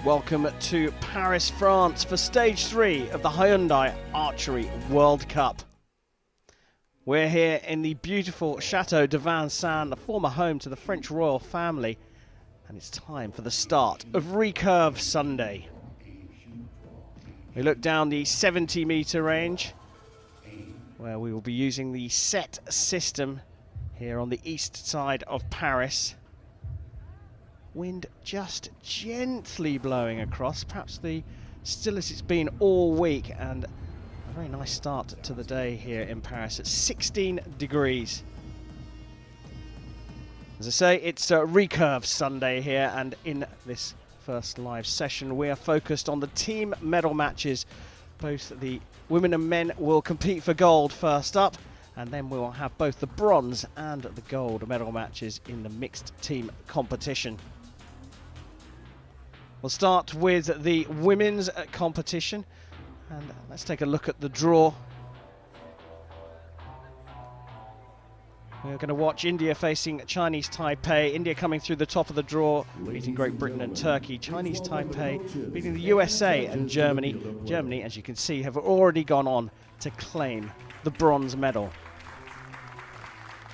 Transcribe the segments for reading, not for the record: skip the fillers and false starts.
Welcome to Paris, France for stage 3 of the Hyundai Archery World Cup. We're here in the beautiful Chateau de Vincennes, the former home to the French royal family, and it's time for the start of Recurve Sunday. We look down the 70-metre range, where we will be using the set system here on the east side of Paris. Wind just gently blowing across, perhaps the stillest it's been all week, and a very nice start to the day here in Paris at 16 degrees. As I say, it's a Recurve Sunday here, and in this first live session we are focused on the team medal matches. Both the women and men will compete for gold first up, and then we will have both the bronze and the gold medal matches in the mixed team competition. We'll start with the women's competition, and let's take a look at the draw. We're going to watch India facing Chinese Taipei. India coming through the top of the draw, beating Great Britain and Turkey. Chinese Taipei beating the USA and Germany. Germany, as you can see, have already gone on to claim the bronze medal.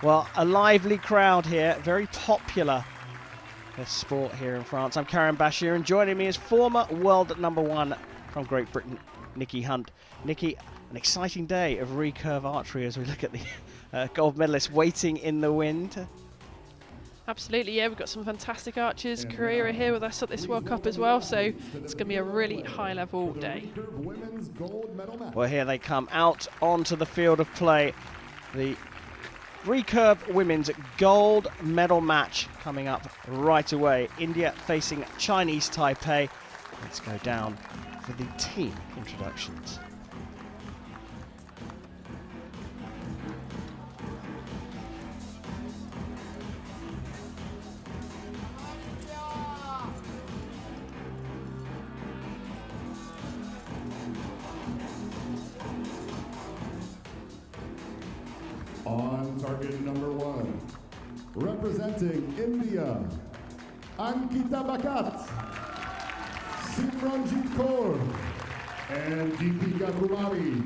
Well, a lively crowd here, very popular this sport here in France. I'm Karim Bashir, and joining me is former world #1 from Great Britain, Nikki Hunt. Nikki, an exciting day of recurve archery as we look at the gold medalists waiting in the wind. Absolutely, yeah, we've got some fantastic archers. Korea are here with us at this World Cup as well, so it's going to be a really high-level day. Well, here they come out onto the field of play. The Recurve Women's gold medal match coming up right away. India facing Chinese Taipei. Let's go down for the team introductions. On target number 1, representing India, Ankita Bakat, Simranjit Kaur, and Deepika Kumari.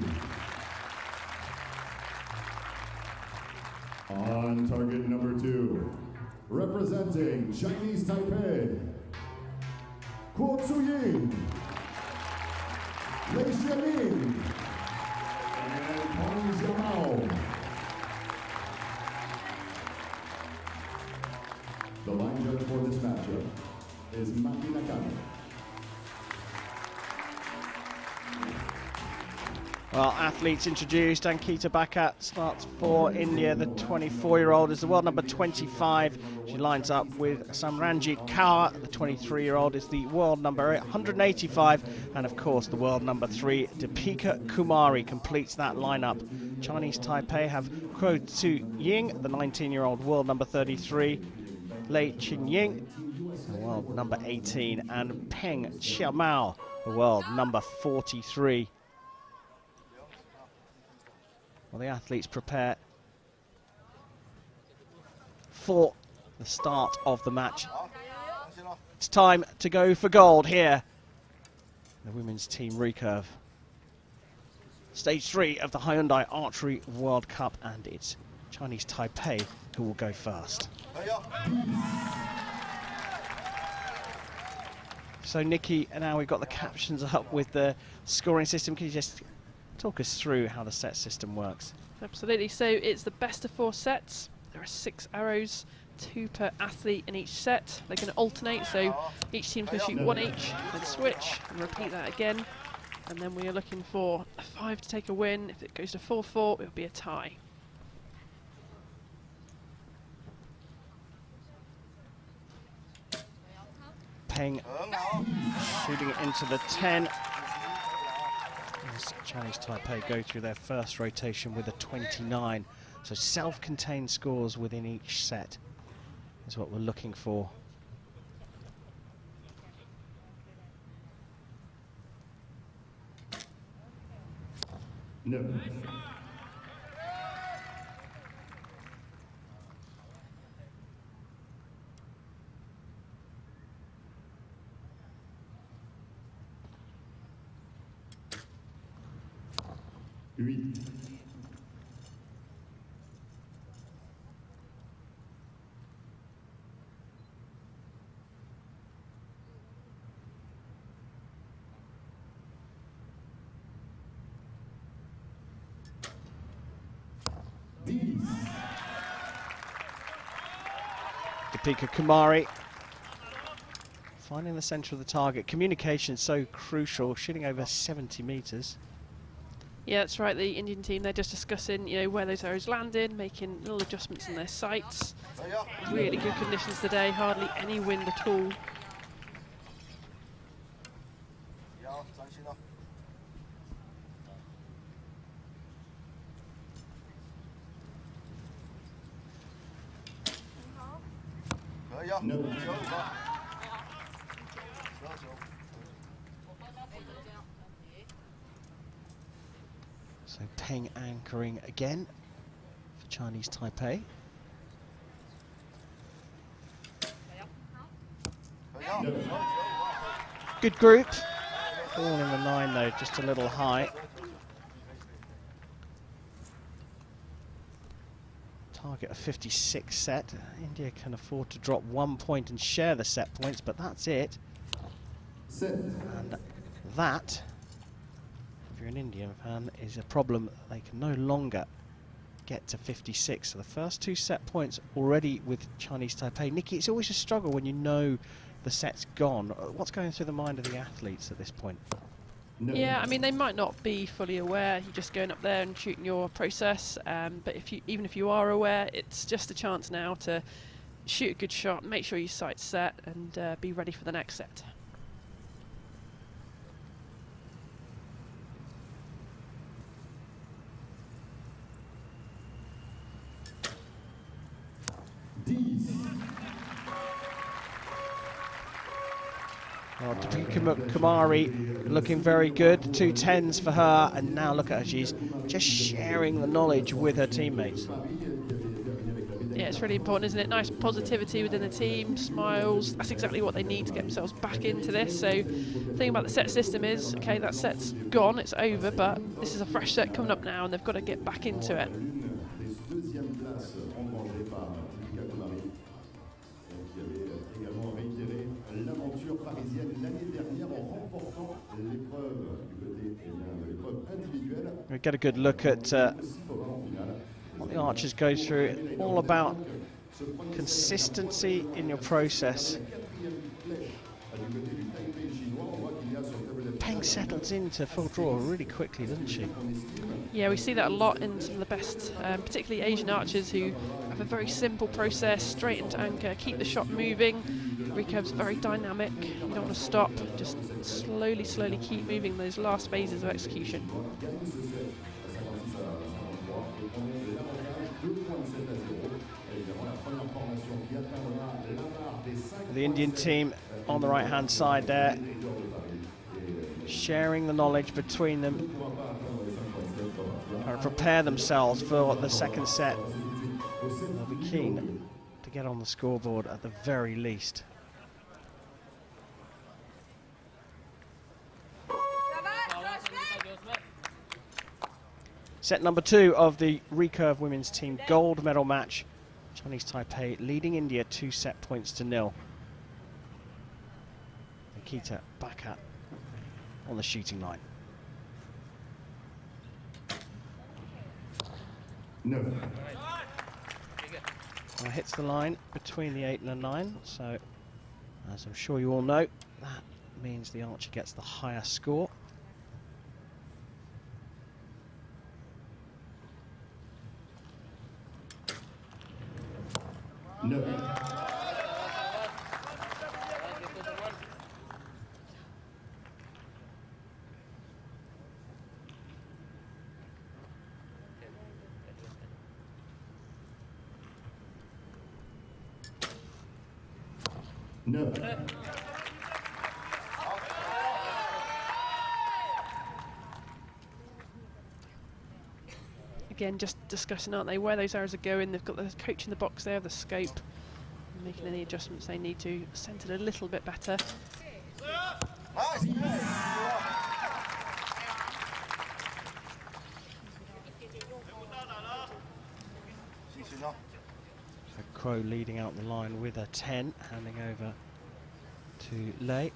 On target number 2, representing Chinese Taipei, Kuo Tsuying, Lei Xiaoning, and Peng Xiaomao. The line judge for this matchup is Maki Nakano. Well, athletes introduced. Ankita Bakat starts for India. The 24-year-old is the world number 25. She lines up with Simranjit Kaur. The 23-year-old is the world number 185. And of course, the world number 3, Deepika Kumari, completes that lineup. Chinese Taipei have Kuo Tsuying, the 19-year-old world number 33. Lei Xiaoning, the world number 18, and Peng Xiaomao, the world number 43. Well, the athletes prepare for the start of the match. It's time to go for gold here. The women's team recurve. Stage 3 of the Hyundai Archery World Cup, and it's Chinese Taipei who will go first. So Nikki, now we've got the captions up with the scoring system. Can you just talk us through how the set system works? Absolutely, so it's the best of 4 sets. There are 6 arrows, 2 per athlete in each set. They're going to alternate, so each team's going to shoot 1 each, then switch, and repeat that again. And then we are looking for a 5 to take a win. If it goes to 4-4, it'll be a tie. Peng shooting it into the 10. As Chinese Taipei go through their first rotation with a 29. So self-contained scores within each set is what we're looking for. No. 8. Deepika Kumari finding the centre of the target. Communication so crucial, shooting over 70 metres. Yeah, that's right. The Indian team, they're just discussing, you know, where those arrows landed, making little adjustments in their sights. Really good conditions today, hardly any wind at all. No. So Peng anchoring again for Chinese Taipei. No. Good group. All in the 9 though, just a little high. Target of 56 set. India can afford to drop 1 point and share the set points, but that's it. Set. And that, if you're an Indian fan, is a problem. They can no longer get to 56. So the first 2 set points already with Chinese Taipei. Nikki, it's always a struggle when you know the set's gone. What's going through the mind of the athletes at this point? No. Yeah, I mean, they might not be fully aware. You're just going up there and shooting your process. But even if you are aware, it's just a chance now to shoot a good shot, make sure your sight's set, and be ready for the next set. Well, Deepika Kumari looking very good. 2 10s for her, and now look at her. She's just sharing the knowledge with her teammates. Yeah, it's really important, isn't it? Nice positivity within the team, smiles. That's exactly what they need to get themselves back into this. So the thing about the set system is, okay, that set's gone, it's over, but this is a fresh set coming up now, and they've got to get back into it. We get a good look at what the archers go through. All about consistency in your process. Peng settles into full draw really quickly, doesn't she? Yeah, we see that a lot in some of the best, particularly Asian archers, who have a very simple process, straight into anchor, keep the shot moving. Recurve's very dynamic, you don't want to stop, just slowly, slowly keep moving those last phases of execution. The Indian team on the right-hand side there, sharing the knowledge between them, trying to prepare themselves for the second set. They'll be keen to get on the scoreboard at the very least. Set number 2 of the Recurve women's team gold medal match. Chinese Taipei leading India 2 set points to 0. Nikita back at on the shooting line. No. Well, hits the line between the 8 and the 9, so as I'm sure you all know, that means the archer gets the higher score. No. No. Again, just discussing, aren't they, where those arrows are going. They've got the coach in the box there, the scope, making any adjustments they need to, centered a little bit better. Crow leading out the line with a 10, handing over to Lei.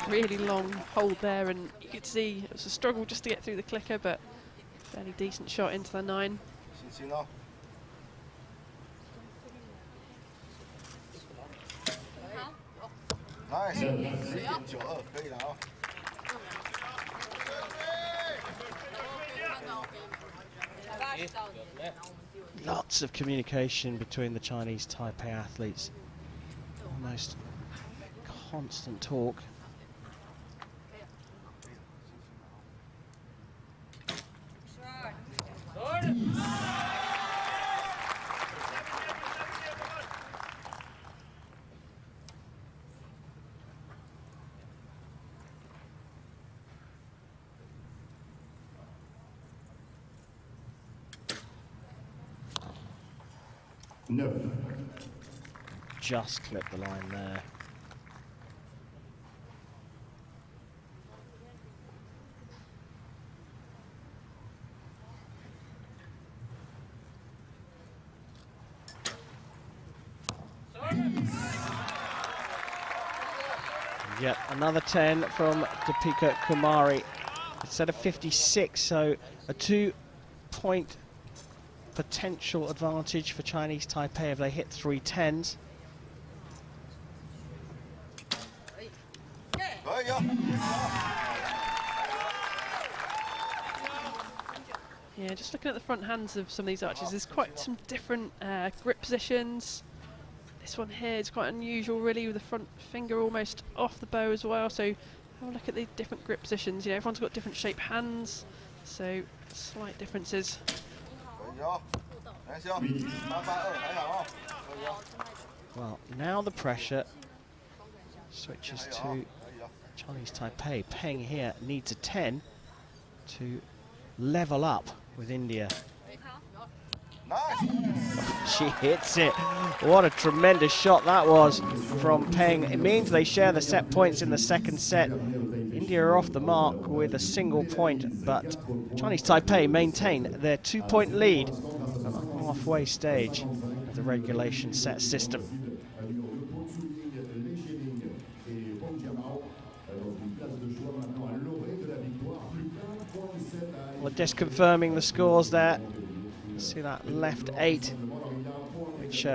Really long hold there, and you could see it was a struggle just to get through the clicker, but fairly decent shot into the 9. Nice. Lots of communication between the Chinese Taipei athletes. Almost constant talk. No. Just clipped the line there. Yet another 10 from Deepika Kumari. Instead of 56, so a 2-point potential advantage for Chinese Taipei if they hit 3 10s. Yeah, just looking at the front hands of some of these archers, there's quite some different grip positions. This one here is quite unusual, really, with the front finger almost off the bow as well. So have a look at the different grip positions. You know, everyone's got different shaped hands, so slight differences. Well, now the pressure switches to Chinese Taipei. Peng here needs a 10 to level up with India. She hits it. What a tremendous shot that was from Peng. It means they share the set points in the second set. India are off the mark with a single point, but Chinese Taipei maintain their 2-point lead at the halfway stage of the regulation set system. Well, just confirming the scores there. See that left 8, which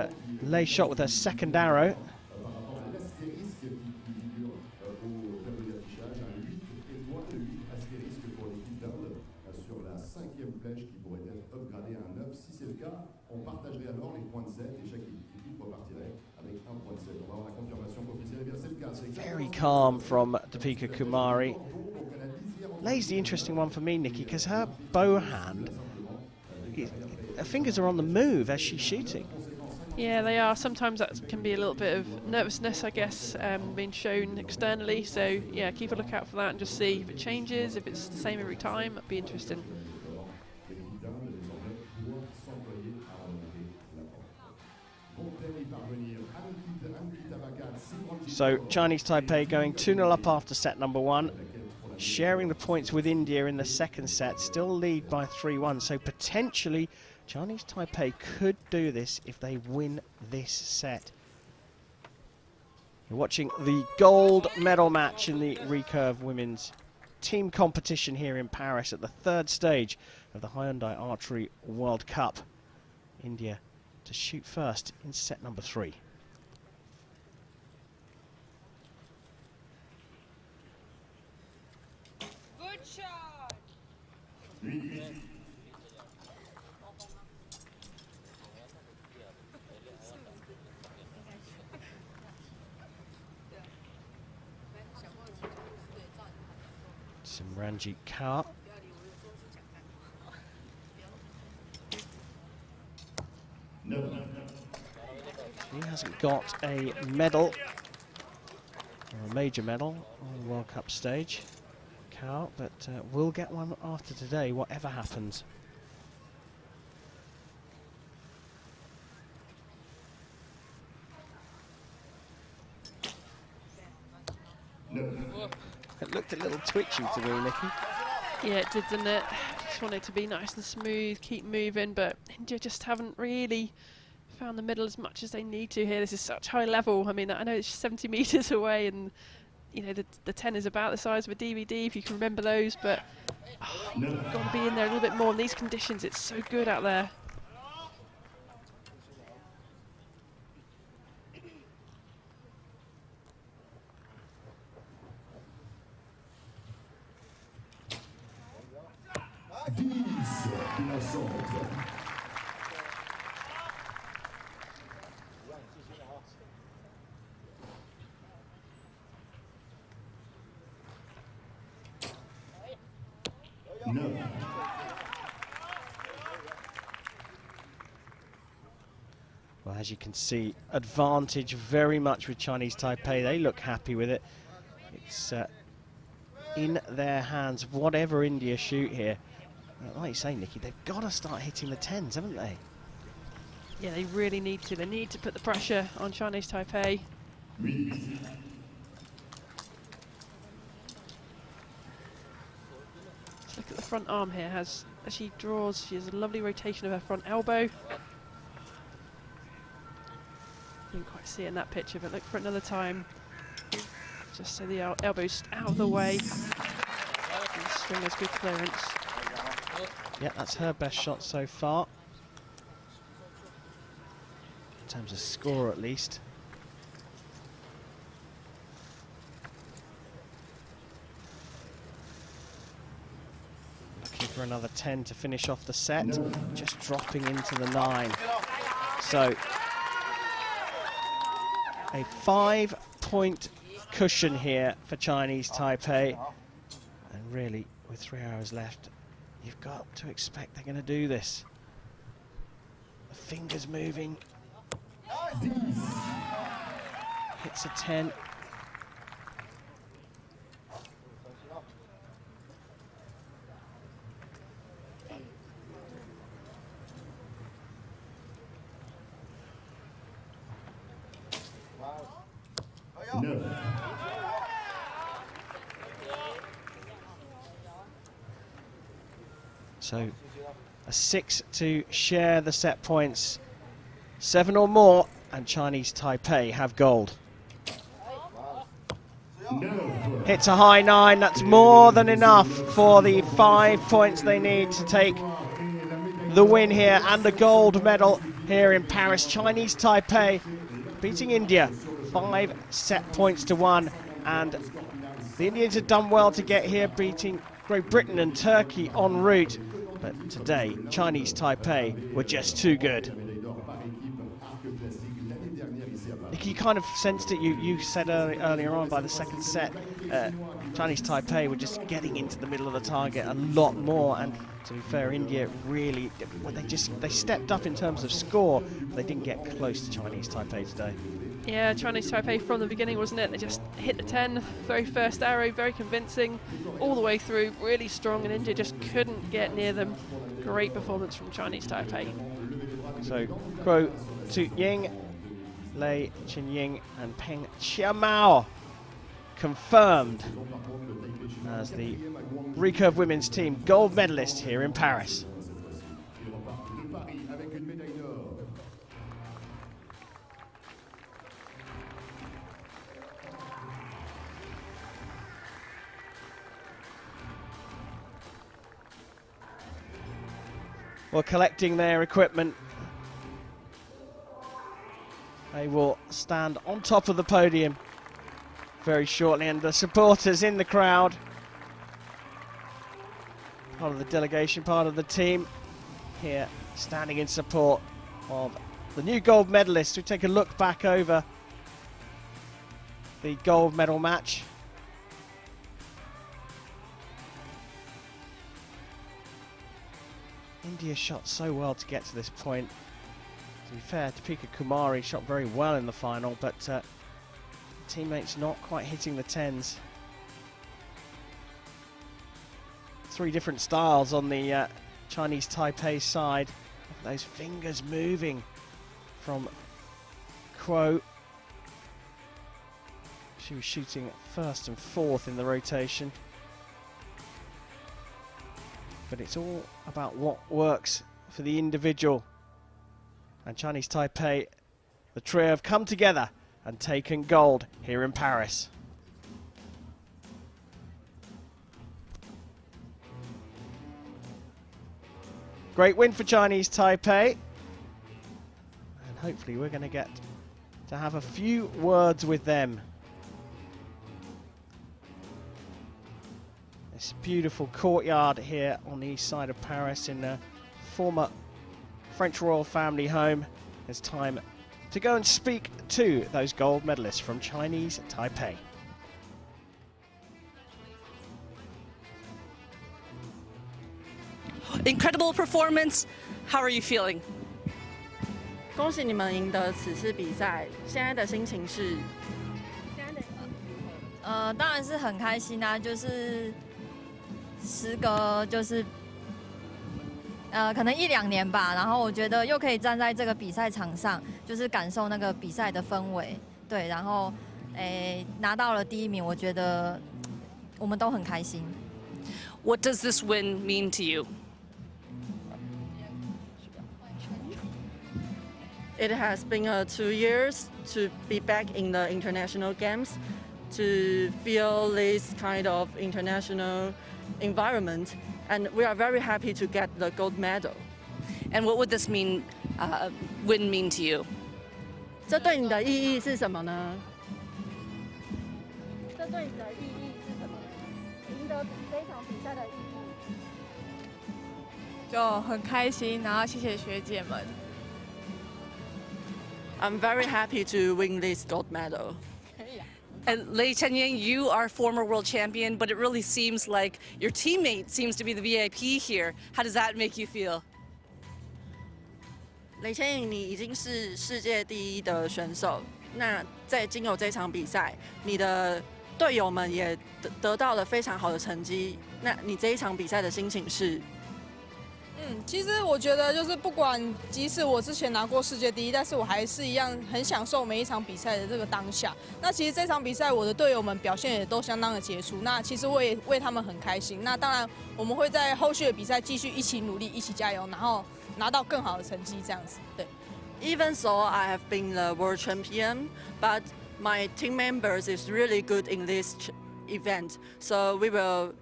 Lei shot with her second arrow. Very calm from Deepika Kumari. Lei's the interesting one for me, Nikki, because her bow hand, her fingers are on the move as she's shooting. Yeah, they are. Sometimes that can be a little bit of nervousness, I guess, being shown externally. So, yeah, keep a lookout for that and just see if it changes, if it's the same every time. That'd be interesting. So, Chinese Taipei going 2-0 up after set number 1. Sharing the points with India in the second set, still lead by 3-1. So potentially Chinese Taipei could do this if they win this set. You're watching the gold medal match in the Recurve women's team competition here in Paris at the third stage of the Hyundai Archery World Cup. India to shoot first in set number 3. Simranjit Kaur. She hasn't got a medal, or a major medal, on the World Cup stage, Kaur, but will get one after today, whatever happens. No. twitchy to me, Nikki. Yeah, it did, didn't it? Just want it to be nice and smooth, keep moving, but India just haven't really found the middle as much as they need to here. This is such high level. I mean, I know it's 70 metres away, and you know the 10 is about the size of a DVD, if you can remember those, but you've got to be in there a little bit more in these conditions. It's so good out there. No. Well, as you can see, advantage very much with Chinese Taipei. They look happy with it. It's in their hands, whatever India shoot here. Like you say, Nikki, they've got to start hitting the 10s, haven't they? Yeah, they really need to. They need to put the pressure on Chinese Taipei. Let's look at the front arm here. As she draws, she has a lovely rotation of her front elbow. Didn't quite see it in that picture, but look for it another time. Just so the elbow's out of the way. And the string has good clearance. Yeah, that's her best shot so far. In terms of score, at least. Looking for another 10 to finish off the set. Just dropping into the 9. So, a 5-point cushion here for Chinese Taipei. And really, with 3 hours left, you've got to expect they're going to do this. The fingers moving. Hits a 10. No. So a 6 to share the set points. 7 or more, and Chinese Taipei have gold. No. Hits a high 9. That's more than enough for the 5 points they need to take the win here and the gold medal here in Paris. Chinese Taipei beating India 5 set points to 1, and the Indians have done well to get here, beating Great Britain and Turkey en route. But today, Chinese Taipei were just too good. Nick, you kind of sensed it. You said earlier on by the second set, Chinese Taipei were just getting into the middle of the target a lot more. And to be fair, India really, well, they stepped up in terms of score, but they didn't get close to Chinese Taipei today. Yeah, Chinese Taipei from the beginning, wasn't it? They just hit the 10, very first arrow, very convincing, all the way through, really strong, and India just couldn't get near them. Great performance from Chinese Taipei. So, Kuo Tu Ying, Lei Chin-ying and Peng Chia-mao confirmed as the recurve women's team gold medalists here in Paris. Well, collecting their equipment, they will stand on top of the podium very shortly, and the supporters in the crowd, part of the delegation, part of the team here, standing in support of the new gold medalists. We take a look back over the gold medal match. India shot so well to get to this point. To be fair, Deepika Kumari shot very well in the final, but teammates not quite hitting the 10s. 3 different styles on the Chinese Taipei side. Those fingers moving from Kuo. She was shooting 1st and 4th in the rotation. but it's all about what works for the individual. And Chinese Taipei, the trio, have come together and taken gold here in Paris. Great win for Chinese Taipei. And hopefully we're going to get to have a few words with them. This beautiful courtyard here on the east side of Paris in the former French royal family home. It's time to go and speak to those gold medalists from Chinese Taipei. Incredible performance. How are you feeling? 恭喜你们赢得此次比赛，现在的心情是？当然是很开心啊，就是时隔就是可能1-2年吧，然后我觉得又可以站在这个比赛场上，就是感受那个比赛的氛围，对，然后拿到了第1名，我觉得我们都很开心。What does this win mean to you? It has been 2 years to be back in the international games, to feel this kind of international environment, and we are very happy to get the gold medal. And what would this win mean to you? 这对你的意义是什么呢？这对你的意义是什么呢？赢得这场比赛的意义。就很开心，然后谢谢学姐们。I'm very happy to win this gold medal. And Lei Chenyang, you are former world champion, but it really seems like your teammate seems to be the VIP here. How does that make you feel? 雷千颖，你已经是世界第1的选手。那在经由这场比赛，你的队友们也得到了非常好的成绩。那你这一场比赛的心情是？其实我觉得就是不管，即使我之前拿过世界第1，但是我还是一样很享受每一场比赛的这个当下。那其实这场比赛我的队友们表现也都相当的杰出，那其实我也为他们很开心。那当然我们会在后续的比赛继续一起努力，一起加油，然后拿到更好的成绩，这样子。对。Even so, I have been the world champion, but my team members is really good in this event. So we will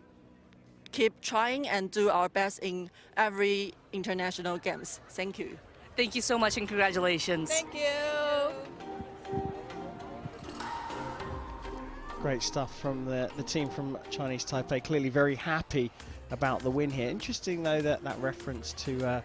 keep trying and do our best in every international games. Thank you. Thank you so much and congratulations. Thank you. Great stuff from the team from Chinese Taipei. Clearly very happy about the win here. Interesting though that reference to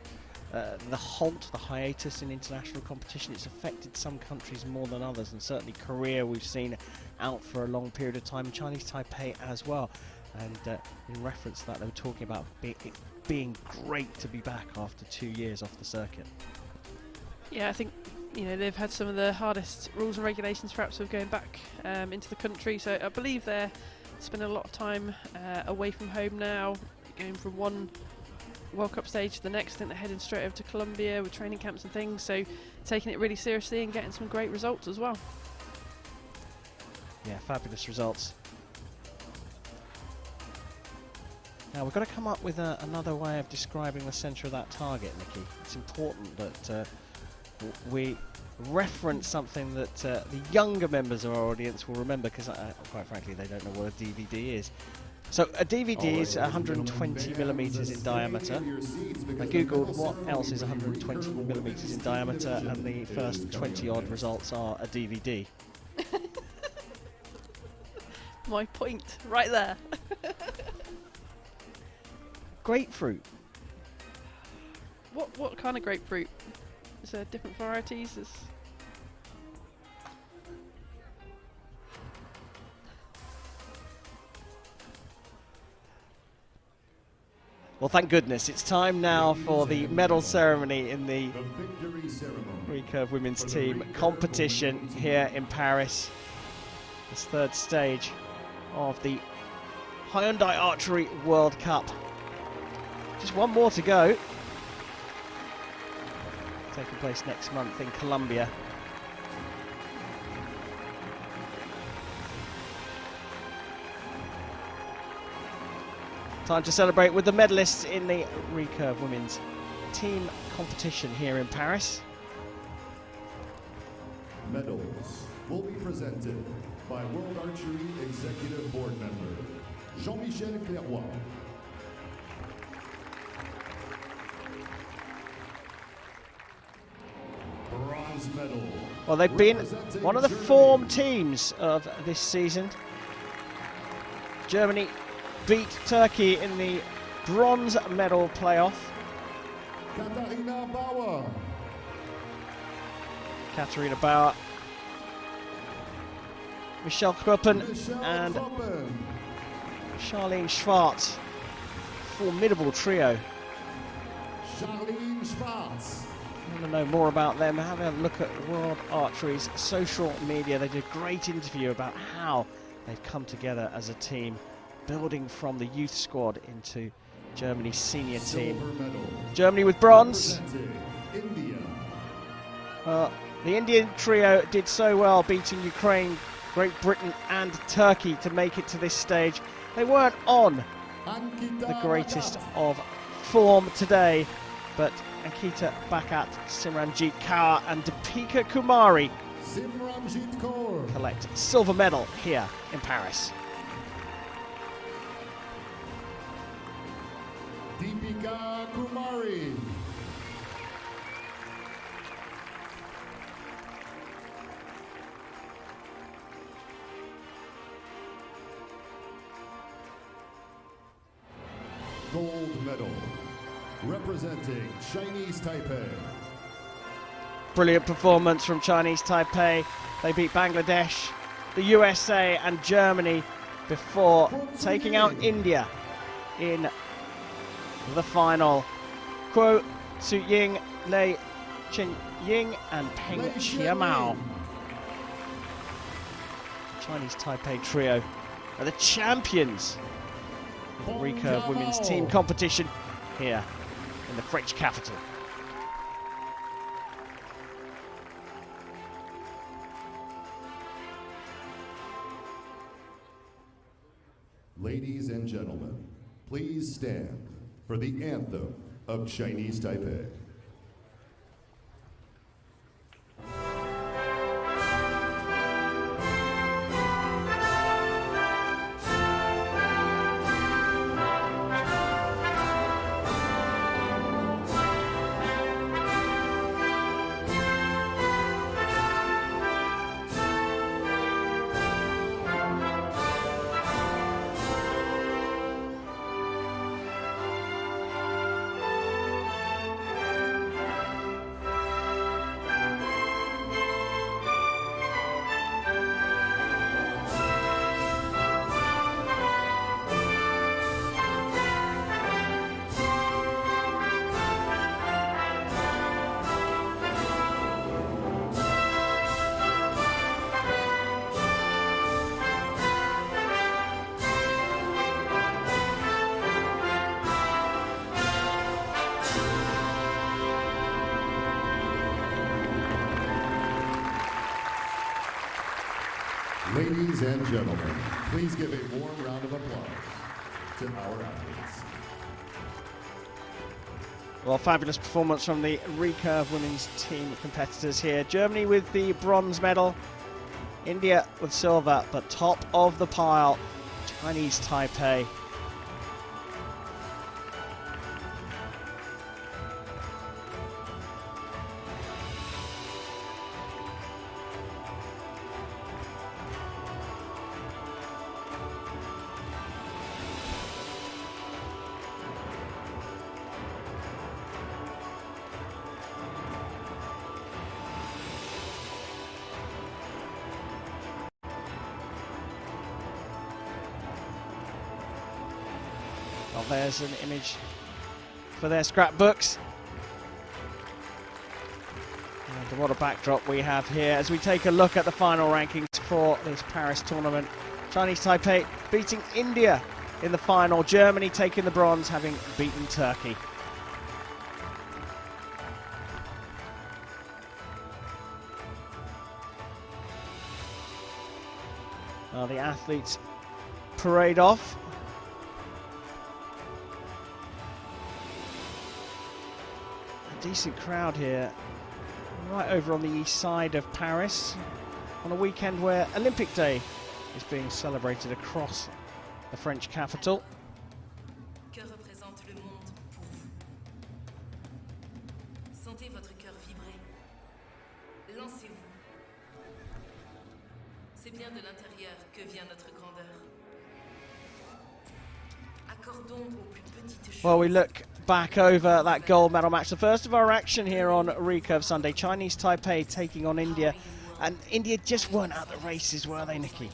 the halt, the hiatus in international competition. It's affected some countries more than others, and certainly Korea we've seen out for a long period of time, Chinese Taipei as well. And in reference to that, they were talking about it being great to be back after 2 years off the circuit. Yeah, I think they've had some of the hardest rules and regulations perhaps of going back into the country. So I believe they're spending a lot of time away from home now, going from one World Cup stage to the next. I think they're heading straight over to Colombia with training camps and things. So taking it really seriously and getting some great results as well. Yeah, fabulous results. Now we've got to come up with another way of describing the centre of that target, Nikki. It's important that we reference something that the younger members of our audience will remember, because quite frankly they don't know what a DVD is. So a DVD is 120 millimetres in diameter. I googled what else is 120 millimetres in diameter, and the first 20 odd results are a DVD. My point, right there. Grapefruit. What kind of grapefruit? Is there different varieties? Well, thank goodness. It's time now for the medal ceremony in the Recurve women's team competition here in Paris. This third stage of the Hyundai Archery World Cup. Just one more to go. Taking place next month in Colombia. Time to celebrate with the medalists in the Recurve Women's Team competition here in Paris. Medals will be presented by World Archery Executive Board Member Jean-Michel Clairoy. Bronze medal. Well, they've been one of the form teams of this season. Germany beat Turkey in the bronze medal playoff. Katharina Bauer. Katharina Bauer, Michelle Kruppen and Charlene Schwartz. Formidable trio. Charlene Schwartz. I want to know more about them. Have a look at World Archery's social media. They did a great interview about how they've come together as a team, building from the youth squad into Germany's senior team. Germany with bronze. India. The Indian trio did so well, beating Ukraine, Great Britain and Turkey to make it to this stage. They weren't on the greatest of form today, but Ankita Bhagat, Simranjit Kaur and Deepika Kumari collect silver medal here in Paris. Deepika Kumari. Gold medal, representing Chinese Taipei. Brilliant performance from Chinese Taipei. They beat Bangladesh, the USA and Germany before taking out India in the final. Kuo Tsu-ying, Lei Chen-ying and Peng Chiamao. Chinese Taipei trio are the champions of the Recurve Women's Team competition here in the French capital. Ladies and gentlemen, please stand for the anthem of Chinese Taipei. Ladies and gentlemen, please give a warm round of applause to our athletes. Well, fabulous performance from the Recurve Women's Team competitors here. Germany with the bronze medal, India with silver, but top of the pile, Chinese Taipei. Well, there's an image for their scrapbooks. And what a backdrop we have here as we take a look at the final rankings for this Paris tournament. Chinese Taipei beating India in the final. Germany taking the bronze, having beaten Turkey. Well, the athletes parade off. decent crowd here, right over on the east side of Paris, on a weekend where Olympic Day is being celebrated across the French capital. Que représente le monde pour vous? Sentez votre cœur vibrer. Lancez-vous. C'est bien de l'intérieur que vient notre grandeur. Accordons aux plus petites choses. Well, we look back over that gold medal match, the first of our action here on Recurve Sunday. Chinese Taipei taking on India, and India just weren't at the races, were they, Nikki?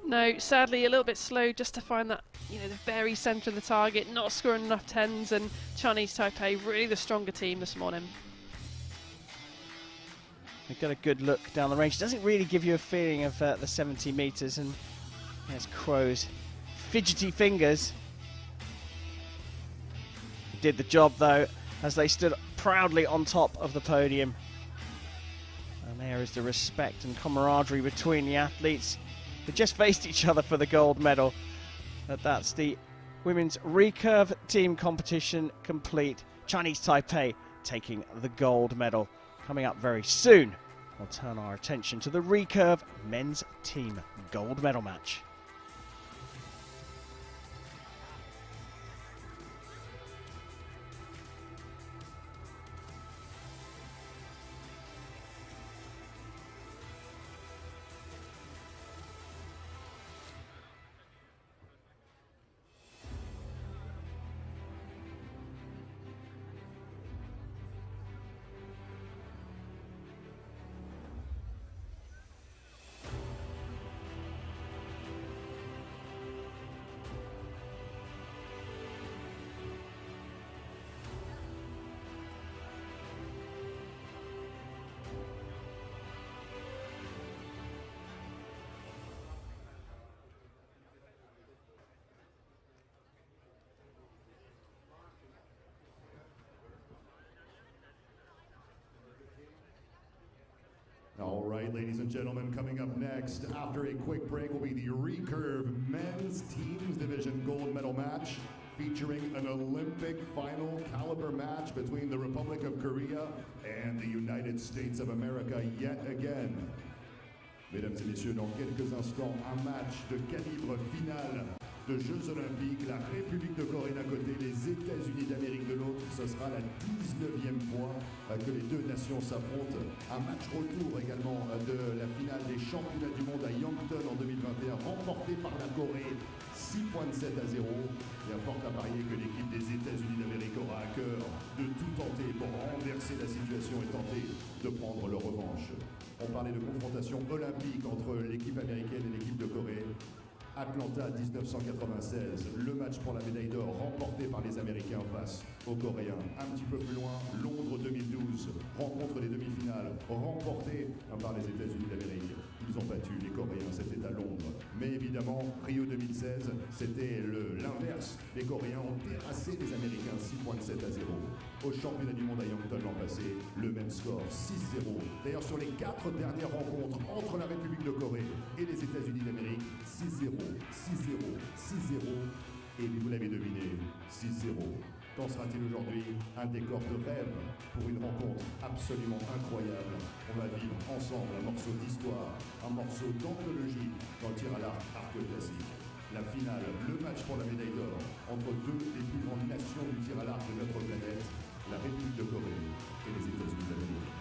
No, sadly a little bit slow just to find that, you know, the very centre of the target, not scoring enough tens, and Chinese Taipei really the stronger team this morning. They've got a good look down the range. Doesn't really give you a feeling of the 70 metres, and there's Crow's fidgety fingers. Did the job though, as they stood proudly on top of the podium. And there is the respect and camaraderie between the athletes. They just faced each other for the gold medal. But that's the women's recurve team competition complete. Chinese Taipei taking the gold medal. Coming up very soon, we'll turn our attention to the recurve men's team gold medal match. All right, ladies and gentlemen, coming up next after a quick break will be the Recurve Men's Teams Division Gold Medal match, featuring an Olympic final caliber match between the Republic of Korea and the United States of America yet again. Mesdames et messieurs, dans quelques instants, un match de calibre final de Jeux Olympiques, la République de Corée d'un côté, les États-Unis d'Amérique de l'autre. Ce sera la 19e fois que les deux nations s'affrontent. Un match retour également de la finale des championnats du monde à Yankton en 2021, remporté par la Corée 6,7 à 0. Il y a fort à parier que l'équipe des États-Unis d'Amérique aura à cœur de tout tenter pour renverser la situation et tenter de prendre leur revanche. On parlait de confrontation olympique entre l'équipe américaine et l'équipe de Corée. Atlanta 1996, le match pour la médaille d'or remporté par les Américains face aux Coréens. Un petit peu plus loin, Londres 2012, rencontre des demi-finales remportée par les États-Unis d'Amérique. Ils ont battu les Coréens, c'était à Londres. Mais évidemment, Rio 2016, c'était l'inverse. Les Coréens ont terrassé les Américains 6,7 à 0. Au championnat du monde à Yankton l'an passé, le même score, 6-0. D'ailleurs, sur les 4 dernières rencontres entre la République de Corée et les États-Unis d'Amérique, 6-0, 6-0, 6-0, et vous l'avez deviné, 6-0. Qu'en sera-t-il aujourd'hui? Un décor de rêve pour une rencontre absolument incroyable. On va vivre ensemble un morceau d'histoire, un morceau d'anthologie dans le tir à l'arc classique. La finale, le match pour la médaille d'or entre deux des plus grandes nations du tir à l'arc de notre planète, la République de Corée et les États-Unis d'Amérique.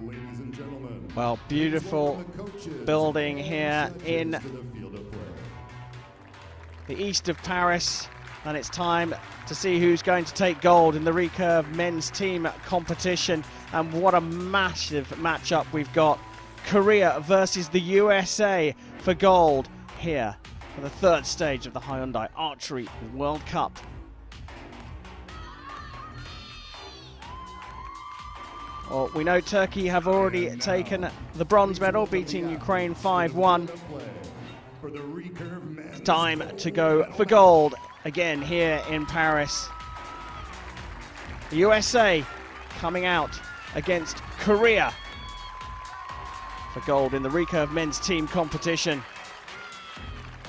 Ladies and gentlemen, Well, beautiful building here in the east of Paris, and it's time to see who's going to take gold in the Recurve men's team competition. And what a massive matchup we've got. Korea versus the USA for gold here for the third stage of the Hyundai Archery World Cup. Well, we know Turkey have already taken the bronze medal, beating Ukraine 5-1. It's time to go for gold again here in Paris. The USA coming out against Korea for gold in the Recurve men's team competition.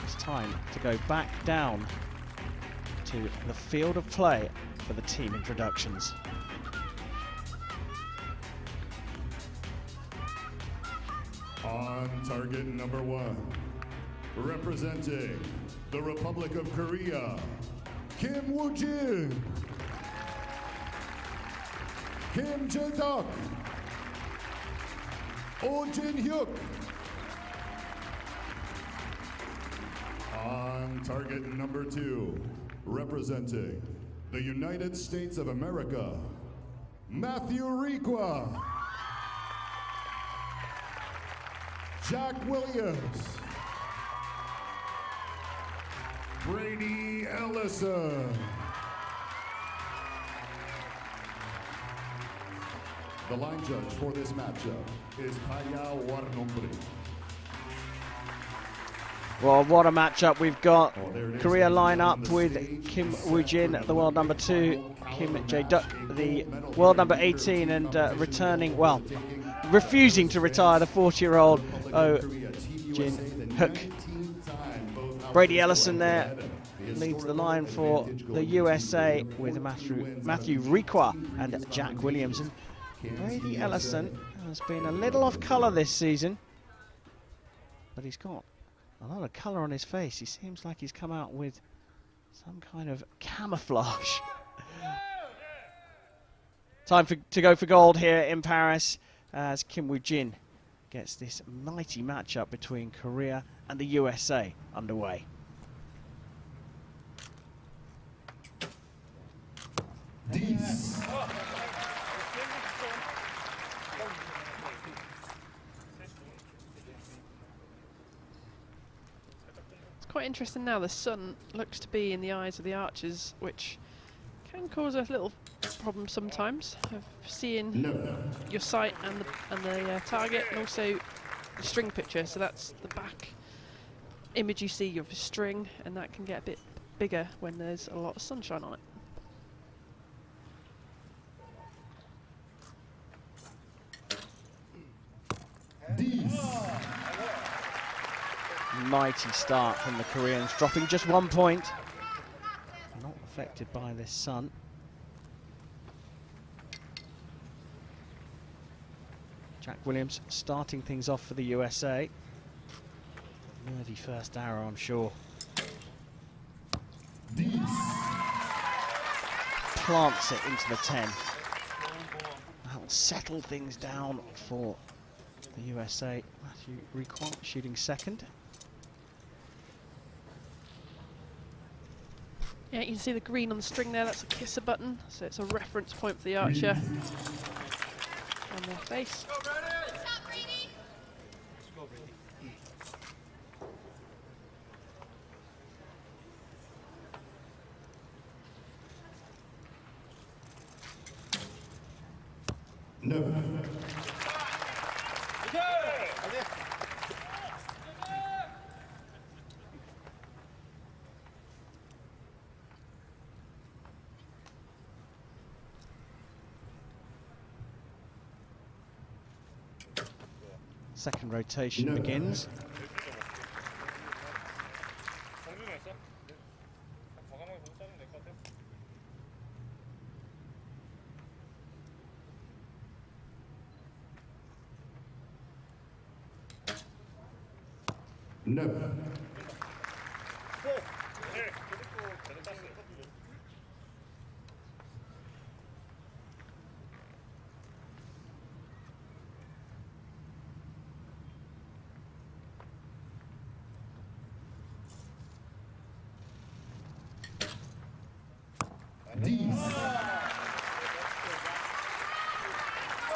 It's time to go back down to the field of play for the team introductions. On target number 1, representing the Republic of Korea, Kim Woo-jin, Kim Jae-duk, Oh Jin-hyuk. On target number 2, representing the United States of America, Matthew Requa, Jack Williams, Brady Ellison. The line judge for this matchup is Paya Warnombri. Well, what a matchup we've got. Korea line up with Kim Woo-jin, the world number 2, Kim Jae-duk, the world number 18, and returning, well, refusing to retire, the 40-year-old Oh Jin-hyuk. Brady Ellison there leads the line for the USA with Matthew Requa and Jack Williams. And Brady Ellison has been a little off colour this season, but he's got a lot of colour on his face. He seems like he's come out with some kind of camouflage. Time to go for gold here in Paris as Kim Woo-jin gets this mighty matchup between Korea and the USA underway. Quite interesting now, the sun looks to be in the eyes of the archers, which can cause a little problem sometimes of seeing your sight and the target, and also the string picture. So that's the back image you see of a string, and that can get a bit bigger when there's a lot of sunshine on it. Mighty start from the Koreans, dropping just 1 point. Not affected by this sun. Jack Williams starting things off for the USA. Nervy first arrow, I'm sure. Plants it into the 10. That will settle things down for the USA. Matthew Requa shooting second. Yeah, you can see the green on the string there, that's a kisser button, so it's a reference point for the archer on their face. Second rotation begins.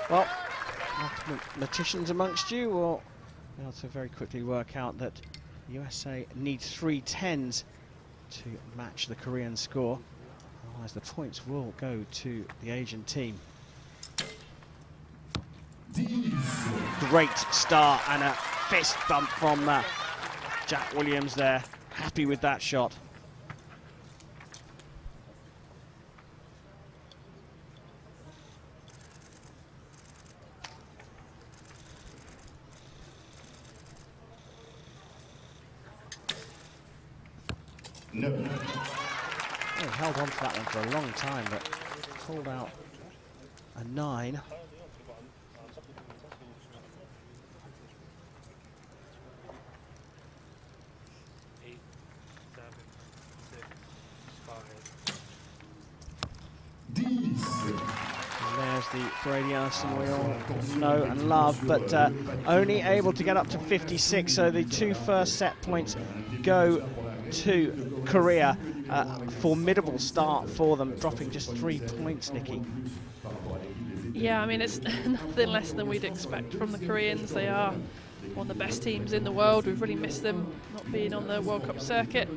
Well, mathematicians amongst you will be able to very quickly work out that the USA needs 3 10s to match the Korean score. Otherwise, the points will go to the Asian team. Great start and a fist bump from Jack Williams there. Happy with that shot. No. Oh, held on to that one for a long time, but pulled out a 9. And there's the Brady Allison we all know and love, but only able to get up to 56, so the 2 first set points go to Korea. Formidable start for them, dropping just 3 points, Nikki. Yeah, I mean, it's nothing less than we'd expect from the Koreans. They are one of the best teams in the world. We've really missed them not being on the World Cup circuit.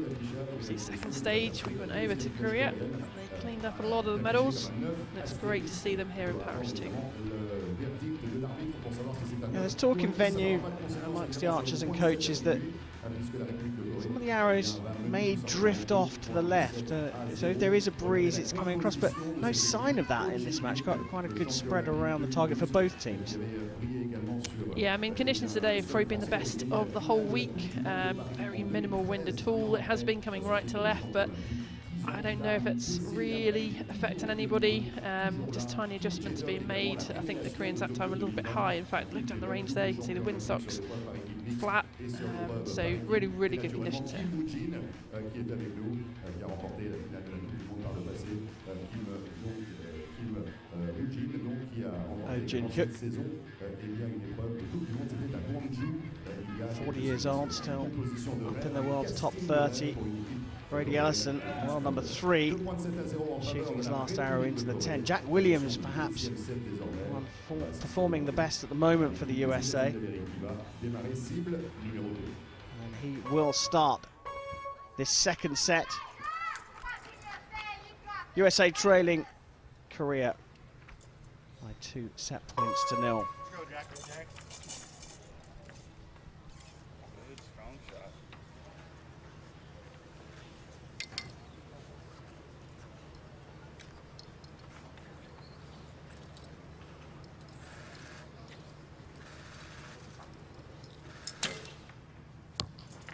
See, second stage, we went over to Korea. They cleaned up a lot of the medals. And it's great to see them here in Paris too. Yeah, there's talk in venue amongst the archers and coaches that some of the arrows may drift off to the left. So if there is a breeze, it's coming across, but no sign of that in this match. Quite a good spread around the target for both teams. Yeah, I mean, conditions today have probably been the best of the whole week. Very minimal wind at all. It has been coming right to left, but I don't know if it's really affecting anybody. Just tiny adjustments being made. I think the Koreans that time were a little bit high. In fact, look down the range there, you can see the windstocks flat. So really, really good conditions here. Jin Hyuk, 40 years old, still up in the world's top 30. Brady Allison, world number 3, shooting his last arrow into the 10. Jack Williams, perhaps performing the best at the moment for the USA. And he will start this second set. USA trailing Korea by 2 set points to 0.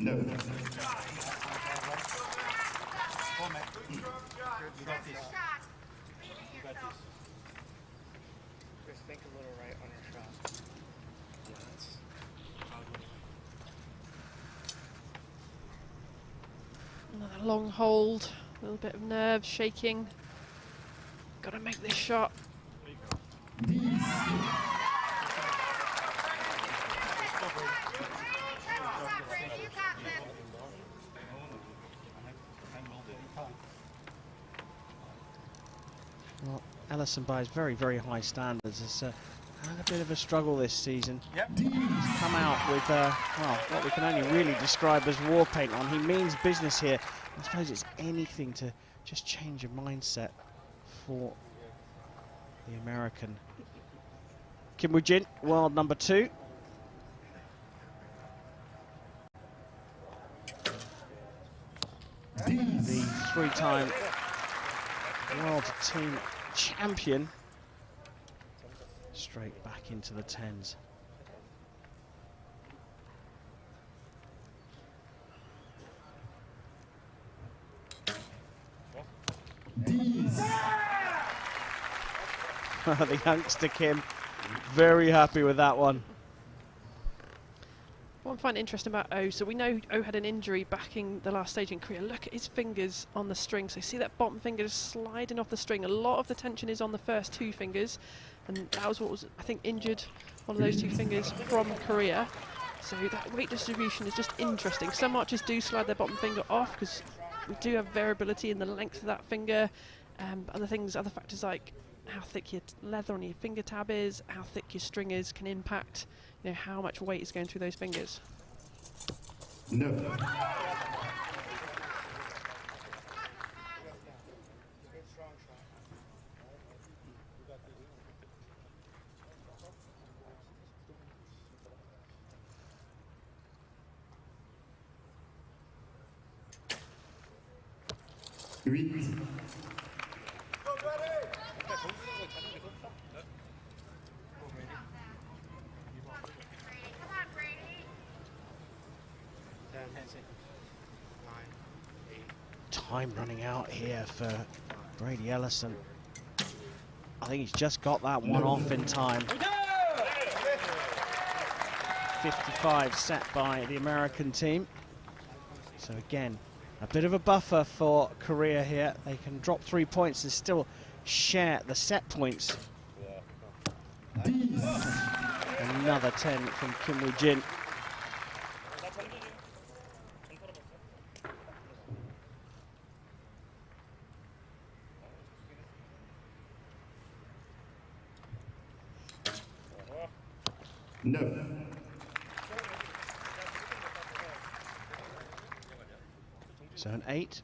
No. Just think a little right on your shot. Another long hold, a little bit of nerves, shaking. Got to make this shot. Well, Allison by his very, very high standards has had a bit of a struggle this season. Yep. He's come out with, well, what we can only really describe as war paint on. He means business here. I suppose it's anything to just change a mindset for the American. Kim Woo-jin, world number 2. The 3-time world team champion. Straight back into the 10s. The youngster Kim, very happy with that one. What I find interesting about O, so we know O had an injury back in the last stage in Korea. Look at his fingers on the string. So see that bottom finger is sliding off the string. A lot of the tension is on the first 2 fingers. And that was what was, I think, injured one of those 2 fingers from Korea. So that weight distribution is just interesting. Some archers do slide their bottom finger off because we do have variability in the length of that finger. Other factors like how thick your leather on your finger tab is, how thick your string is, can impact, you know, how much weight is going through those fingers. No. 8. Time running out here for Brady Ellison. I think he's just got that one off in time. 55 set by the American team. So again, a bit of a buffer for Korea here. They can drop 3 points and still share the set points. Another 10 from Kim Woo-jin. No. So an 8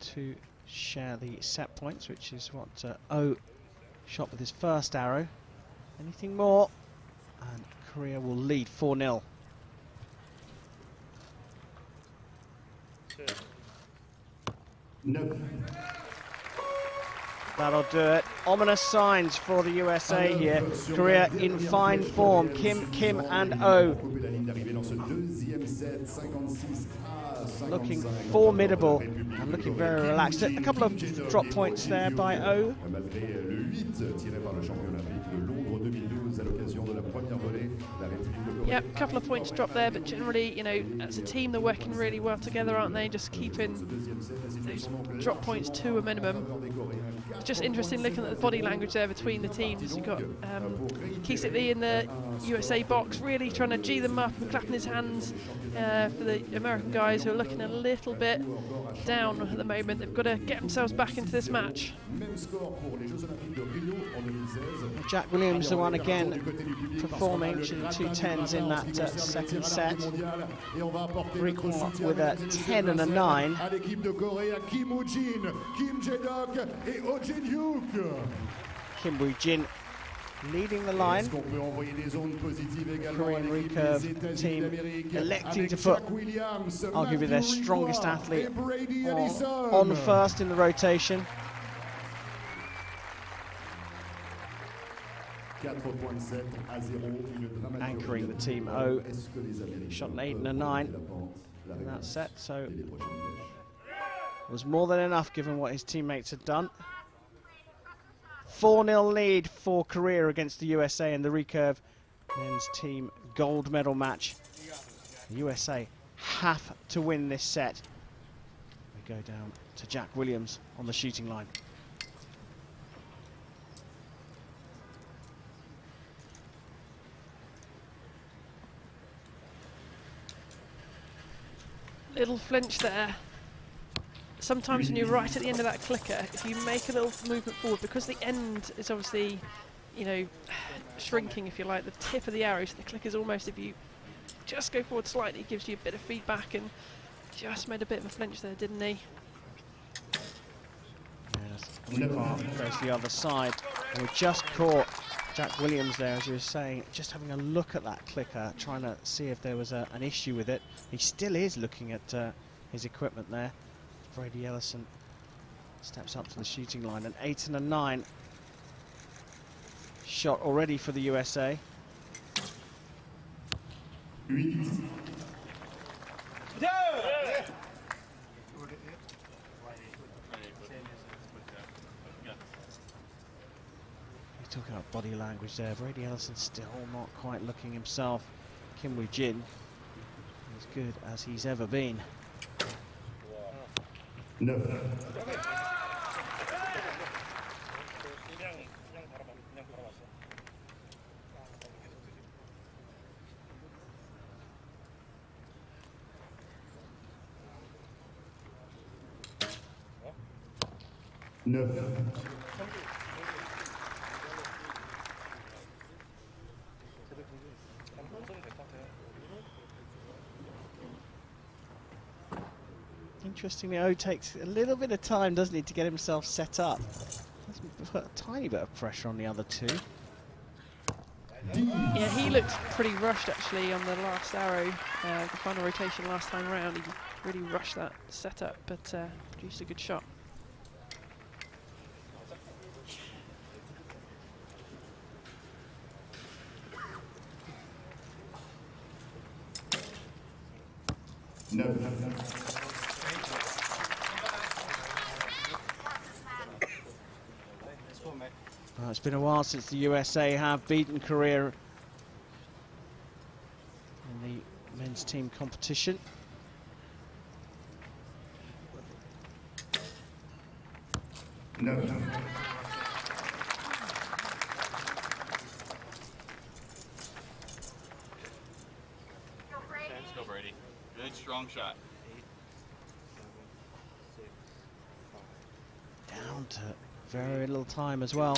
to share the set points, which is what Oh shot with his first arrow. Anything more, and Korea will lead 4-0. No. That'll do it. Ominous signs for the USA here. Korea in fine form. Kim and Oh looking formidable and looking very relaxed. A couple of drop points there by Oh. Yep, a couple of points dropped there, but generally, you know, as a team, they're working really well together, aren't they? Just keeping those drop points to a minimum. It's just interesting looking at the body language there between the teams. You've got Kisik Lee in the USA box, really trying to G them up and clapping his hands for the American guys who are looking a little bit down at the moment. They've got to get themselves back into this match. Jack Williams, the one again performing, shooting 2 10s in that second set. Greek with a 10 and a 9. Kim Woo-jin leading the line. Korean recurve team electing to put arguably their strongest athlete on first in the rotation. Anchoring the team. Oh shot an 8 and a 9 in that set, so was more than enough given what his teammates had done. 4-0 lead for Korea against the USA in the recurve men's team gold medal match. The USA have to win this set. We go down to Jack Williams on the shooting line. Little flinch there. Sometimes when you're right at the end of that clicker, if you make a little movement forward, because the end is obviously, you know, shrinking, if you like, the tip of the arrow, so the clicker's almost, if you just go forward slightly, it gives you a bit of feedback, and just made a bit of a flinch there, didn't he? Yes, goes the other side. And we just caught Jack Williams there, as you were saying, just having a look at that clicker, trying to see if there was an issue with it. He still is looking at his equipment there. Brady Ellison steps up to the shooting line. An 8 and a 9 shot already for the USA. Talking about body language there. Brady Ellison still not quite looking himself. Kim Woo-jin as good as he's ever been. No. No. Interestingly, O takes a little bit of time, doesn't he, to get himself set up. That's put a tiny bit of pressure on the other two. Yeah, he looked pretty rushed actually on the last arrow, the final rotation last time round. He really rushed that setup, but produced a good shot. Well, it's been a while since the USA have beaten Korea in the men's team competition. Let's go, Brady. Good, strong shot. Down to very little time as well.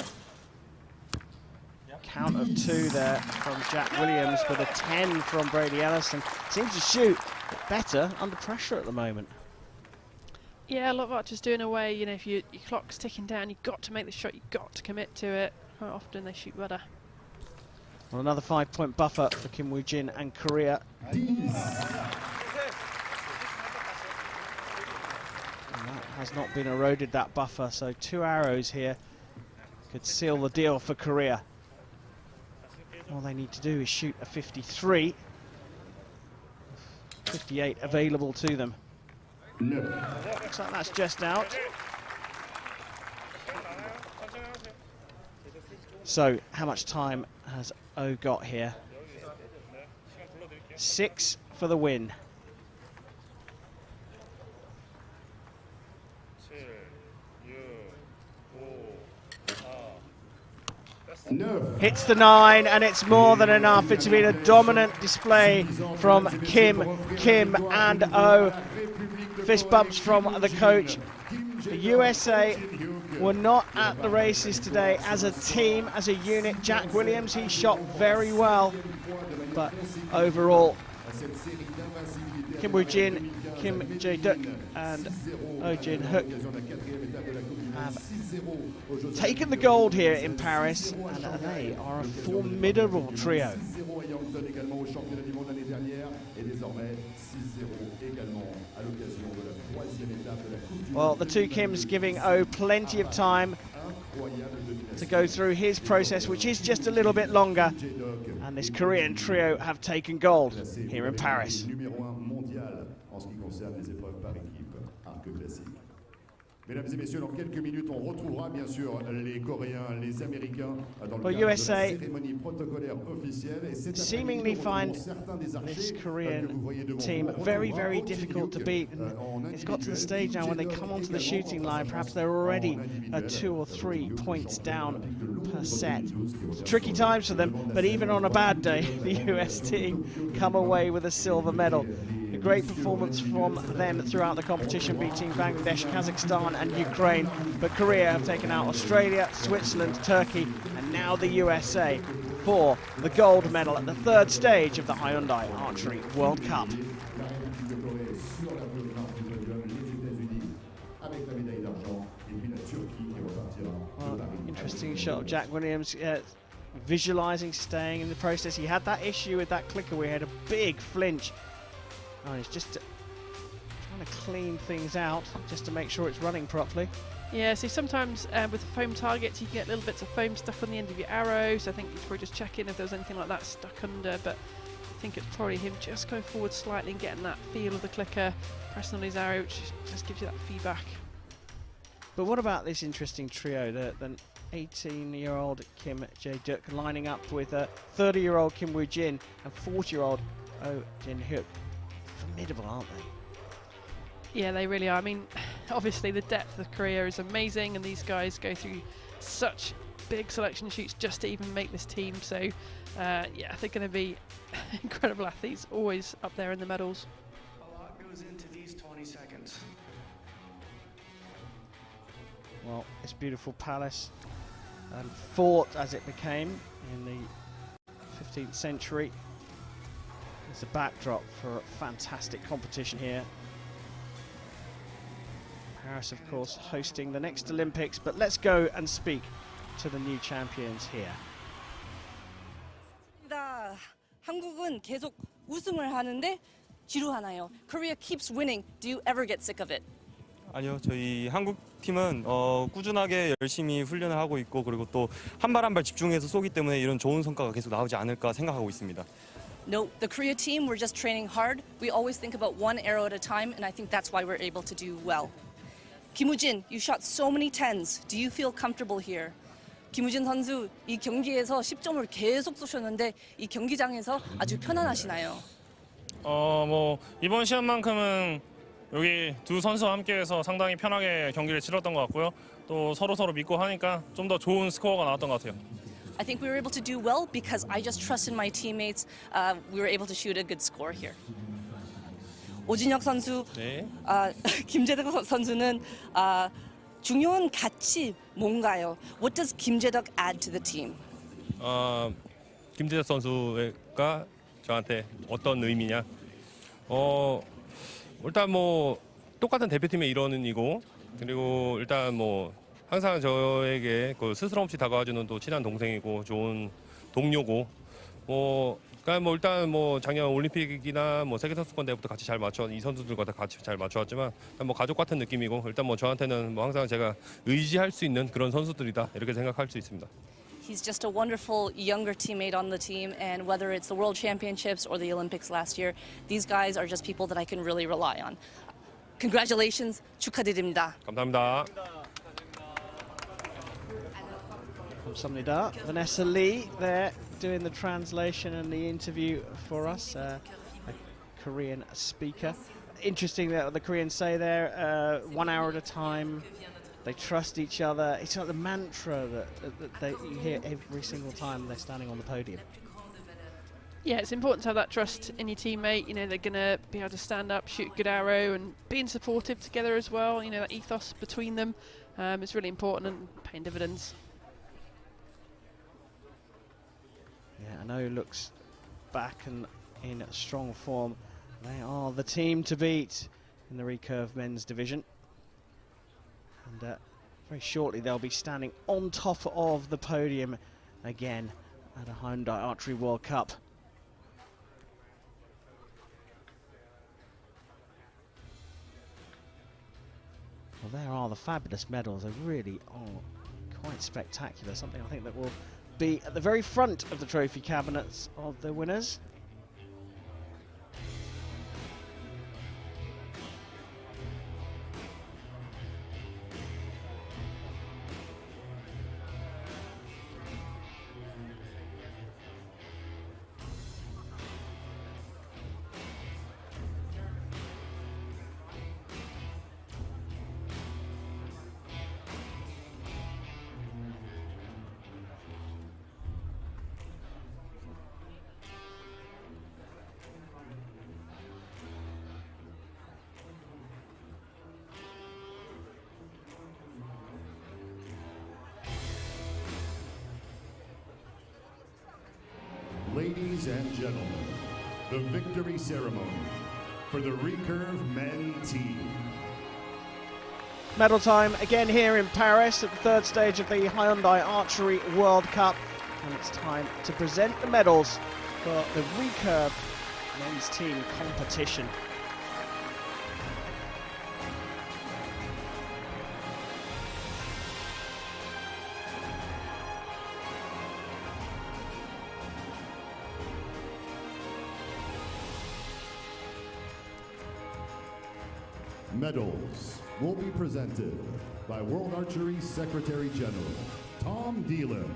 Count of 2 there from Jack Williams, but a 10 from Brady Ellison. Seems to shoot better under pressure at the moment. Yeah, a lot of archers doing away. You know, if your clock's ticking down, you've got to make the shot. You've got to commit to it. Quite often they shoot better. Well, another 5-point buffer for Kim Woo-jin and Korea. And that has not been eroded, that buffer, so 2 arrows here could seal the deal for Korea. All they need to do is shoot a 53. 58 available to them. Looks like that's just out. So, how much time has O got here? 6 for the win. Hits the 9, and it's more than enough. It's been a dominant display from Kim and O. Fist bumps from the coach. The USA were not at the races today as a team, as a unit. Jack Williams, he shot very well, but overall, Kim Woo-jin, Kim Jae-duk and Oh Jin-hook have taken the gold here in Paris, and they are a formidable trio. Well, the 2 Kims giving O plenty of time to go through his process, which is just a little bit longer, and this Korean trio have taken gold here in Paris. Mesdames et messieurs, dans quelques minutes, on retrouvera bien sûr les Coréens, les Américains dans le cadre de la cérémonie protocolaire officielle. Seemingly find this Korean team very, very difficult to beat. And it's got to the stage now when they come onto the shooting line, perhaps they're already 2 or 3 points down per set. Tricky times for them, but even on a bad day, the US team come away with a silver medal. A great performance from them throughout the competition, beating Bangladesh, Kazakhstan and Ukraine. But Korea have taken out Australia, Switzerland, Turkey and now the USA for the gold medal at the 3rd stage of the Hyundai Archery World Cup. Well, interesting shot of Jack Williams, visualising staying in the process. He had that issue with that clicker where he had a big flinch. Oh, he's just trying to clean things out just to make sure it's running properly. Yeah, so sometimes with foam targets you can get little bits of foam stuck on the end of your arrow, so I think you should probably just check in if there's anything like that stuck under, but I think it's probably him just going forward slightly and getting that feel of the clicker, pressing on his arrow, which just gives you that feedback. But what about this interesting trio, the 18-year-old Kim Jae-duk lining up with 30-year-old Kim Woo-jin and 40-year-old Oh Jin-hook. Formidable, aren't they? Yeah, they really are. I mean, obviously the depth of Korea is amazing, and these guys go through such big selection shoots just to even make this team. So, yeah, they're going to be incredible athletes, always up there in the medals. A lot goes into these 20 seconds. Well, this beautiful palace fort as it became in the 15th century It's a backdrop for a fantastic competition here. Paris, of course, hosting the next Olympics, but let's go and speak to the new champions here. 한국은 계속 우승을 하는데 지루하나요? Korea keeps winning. Do you ever get sick of it? 아니요, 저희 한국 팀은 꾸준하게 열심히 훈련을 하고 있고 그리고 또 한 발 한 발 집중해서 쏘기 때문에 이런 좋은 성과가 계속 나오지 않을까 생각하고 있습니다. No, the Korea team, we're just training hard. We always think about one arrow at a time, and I think that's why we're able to do well. Kim Woo-jin, you shot so many 10s. Do you feel comfortable here? 김우진 선수, 이 경기에서 10점을 계속 쏘셨는데 이 경기장에서 아주 편안하시나요? 뭐 이번 시합만큼은 여기 두 선수와 함께해서 상당히 편하게 경기를 치렀던 것 같고요. 또 서로 믿고 하니까 좀 더 좋은 스코어가 나왔던 것 같아요. I think we were able to do well because I just trusted my teammates. We were able to shoot a good score here. 오진혁 선수, 네. 김재덕 선수는 중요한 가치 뭔가요? What does 김재덕 add to the team? 김재덕 선수가 저한테 어떤 의미냐? 일단 뭐 똑같은 대표팀의 일원이고 그리고 일단 뭐 항상 저에게 그 스스럼 없이 다가와주는 또 친한 동생이고 좋은 동료고 그러니까 뭐 일단 뭐 작년 올림픽이나 뭐 세계 선수권 대회부터 같이 잘 맞춰 이 선수들과 다 같이 잘 맞춰왔지만 뭐 가족 같은 느낌이고 일단 뭐 저한테는 뭐 항상 제가 의지할 수 있는 그런 선수들이다 이렇게 생각할 수 있습니다. He's just a wonderful younger teammate on the team, and whether it's the World Championships or the Olympics last year, these guys are just people that I can really rely on. Congratulations, 축하드립니다. 감사합니다. 감사합니다. Vanessa Lee there doing the translation and the interview for us, a Korean speaker. Interesting that the Koreans say there, 1 hour at a time. They trust each other. It's like the mantra that you hear every single time they're standing on the podium. Yeah, it's important to have that trust in your teammate. You know, they're going to be able to stand up, shoot a good arrow, and being supportive together as well. You know, that ethos between them is really important and paying dividends. Yeah, I know looks back and in strong form. They are the team to beat in the Recurve men's division. And very shortly they'll be standing on top of the podium again at a Hyundai Archery World Cup. Well, there are the fabulous medals. They really are quite spectacular. Something I think that will be at the very front of the trophy cabinets of the winners. Ladies and gentlemen, the victory ceremony for the Recurve men team. Medal time again here in Paris at the third stage of the Hyundai Archery World Cup. And it's time to present the medals for the Recurve men's team competition. Medals will be presented by World Archery Secretary General Tom Dillon.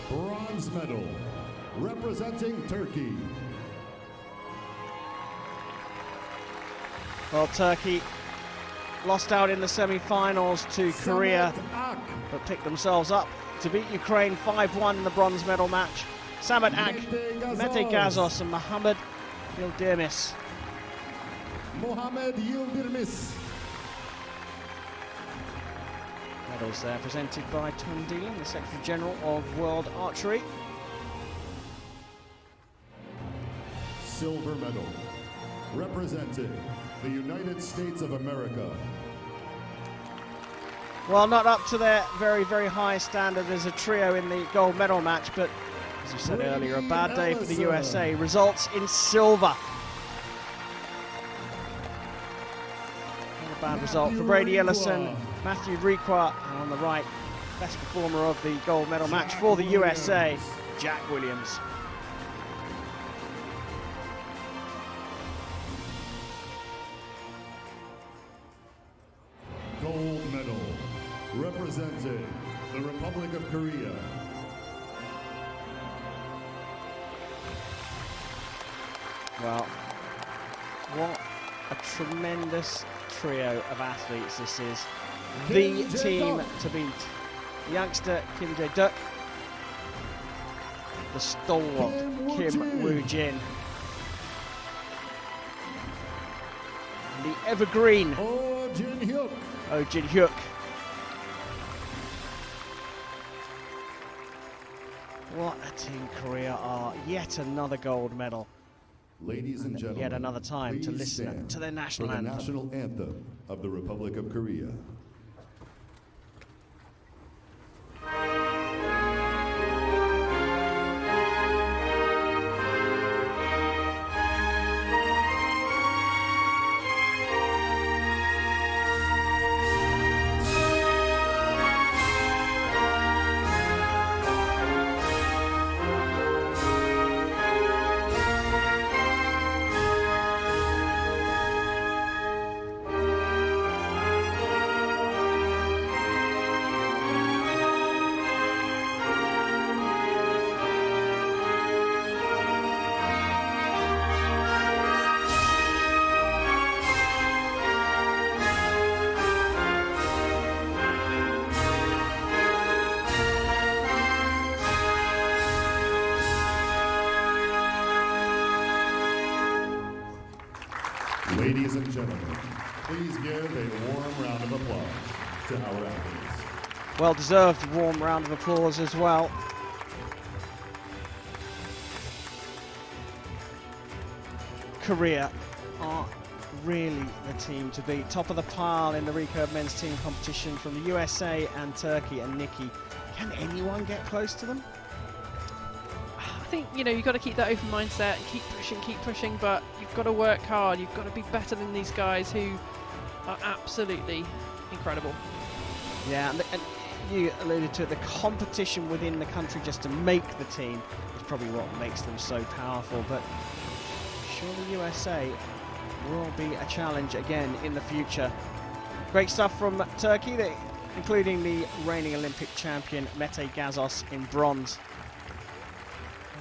Bronze medal representing Turkey. Well, Turkey lost out in the semi-finals to Korea, but picked themselves up to beat Ukraine 5-1 in the bronze medal match. Samet Ak, Mete Gazos and Mohamed Yildirim. Mohamed Yildirim. Medals there presented by Tom Dealing, the Secretary General of World Archery. Silver medal, representing the United States of America. Well, not up to their very, very high standard as a trio in the gold medal match, but as you said earlier, a bad day for the USA results in silver. Not a bad result for Brady Ellison, Matthew Recurve, and on the right, best performer of the gold medal match for the USA, Jack Williams. Gold medal, representing the Republic of Korea. Well, what a tremendous trio of athletes this is. The team to beat. Youngster Kim Jae-duk, the stalwart Kim Woo-jin, and the evergreen Oh Jin-hyuk. What a team Korea are. Yet another gold medal. Ladies and gentlemen, yet another time to listen stand to their national for the anthem. national anthem of the Republic of Korea. Ladies and gentlemen, please give a warm round of applause to our athletes. Well-deserved warm round of applause as well. Korea are really the team to beat. Top of the pile in the recurve men's team competition from the USA and Turkey and Nikki. Can anyone get close to them? I think, you know, you've got to keep that open mindset and keep pushing, but you've got to work hard. You've got to be better than these guys who are absolutely incredible. Yeah, and you alluded to it, the competition within the country just to make the team is probably what makes them so powerful, but sure the USA will be a challenge again in the future. Great stuff from Turkey, including the reigning Olympic champion Mete Gazos in bronze.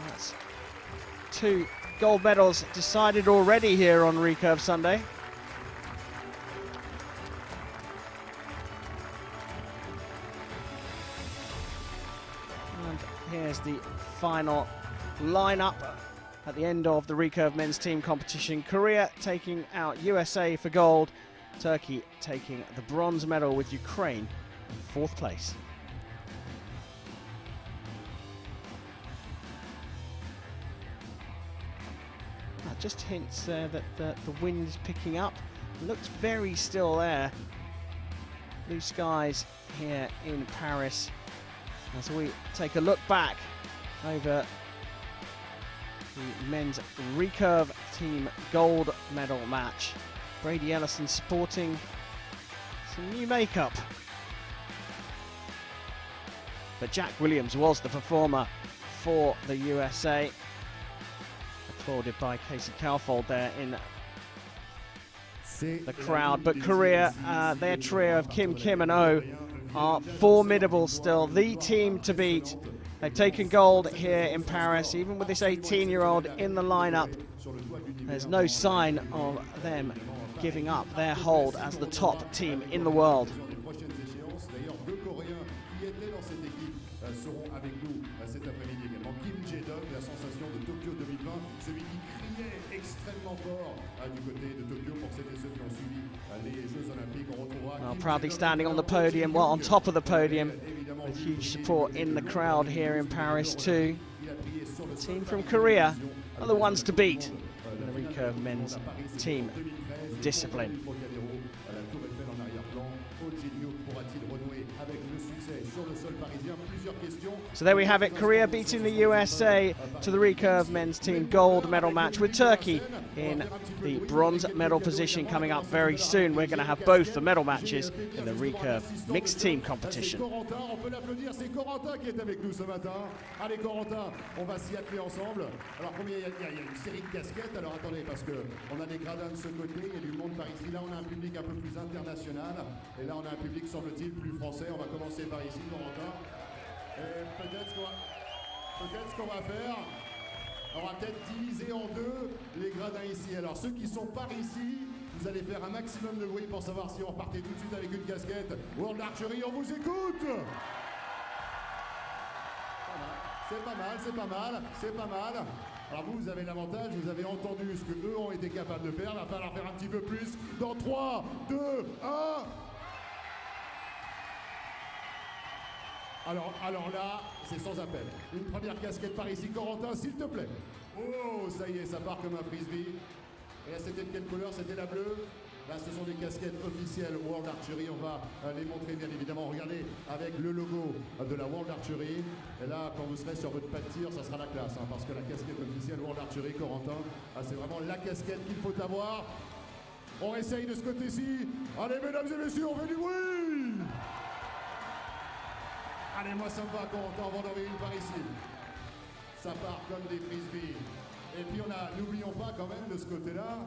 That's 2 gold medals decided already here on Recurve Sunday. And here's the final lineup at the end of the Recurve men's team competition. Korea taking out USA for gold, Turkey taking the bronze medal with Ukraine in 4th place. Just hints there that the wind is picking up. Looks very still there. Blue skies here in Paris as we take a look back over the men's recurve team gold medal match. Brady Ellison sporting some new makeup. But Jack Williams was the performer for the USA. Applauded by Casey Calfold there in the crowd. But Korea, their trio of Kim, and Oh are formidable still. The team to beat. They've taken gold here in Paris, even with this 18-year-old in the lineup. There's no sign of them giving up their hold as the top team in the world. seront avec nous cet après-midi également. Kim Jae-dong, la sensation de Tokyo 2020, celui qui criait extrêmement fort du côté de Tokyo pour celles et ceux qui ont suivi les Jeux Olympiques. On retrouvera Well, proudly standing on the podium, well, on top of the podium, with huge support in the crowd here in Paris too. The team from Korea are the ones to beat in the recurve men's team discipline. So there we have it, Korea beating the USA to the recurve men's team gold medal match, with Turkey in the bronze medal position coming up very soon. We're going to have both the medal matches in the recurve mixed team competition. On peut l'applaudir, c'est Corentin qui est avec nous ce matin. Allez Corentin, on va s'y atteler ensemble. Alors combien il y a une série de casquettes. Alors attendez, parce qu'on a des gradins de ce côté, il y a du monde par ici. Là on a un public un peu plus international. Et là on a un public, semble-t-il, plus français. On va commencer par ici, Corentin. Et peut-être ce qu'on va faire, on va peut-être diviser en deux les gradins ici. Alors ceux qui sont par ici, vous allez faire un maximum de bruit pour savoir si on repartait tout de suite avec une casquette World Archery. On vous écoute. C'est pas mal, c'est pas mal, c'est pas mal. Alors vous avez l'avantage, vous avez entendu ce que eux ont été capables de faire. Il va falloir faire un petit peu plus. Dans 3, 2, 1... Alors là, c'est sans appel. Une première casquette par ici. Corentin, s'il te plaît. Oh, ça y est, ça part comme un frisbee. Et là, c'était de quelle couleur? C'était la bleue. Là, ce sont des casquettes officielles World Archery. On va les montrer, bien évidemment. Regardez, avec le logo de la World Archery. Et là, quand vous serez sur votre pas de tir, ça sera la classe. Hein, parce que la casquette officielle World Archery, Corentin, c'est vraiment la casquette qu'il faut avoir. On essaye de ce côté-ci. Allez, mesdames et messieurs, on fait du bruit. Allez, moi ça me va, Corentin, on va en envoyer une par ici. Ça part comme des frisbees. Et puis n'oublions pas quand même de ce côté-là,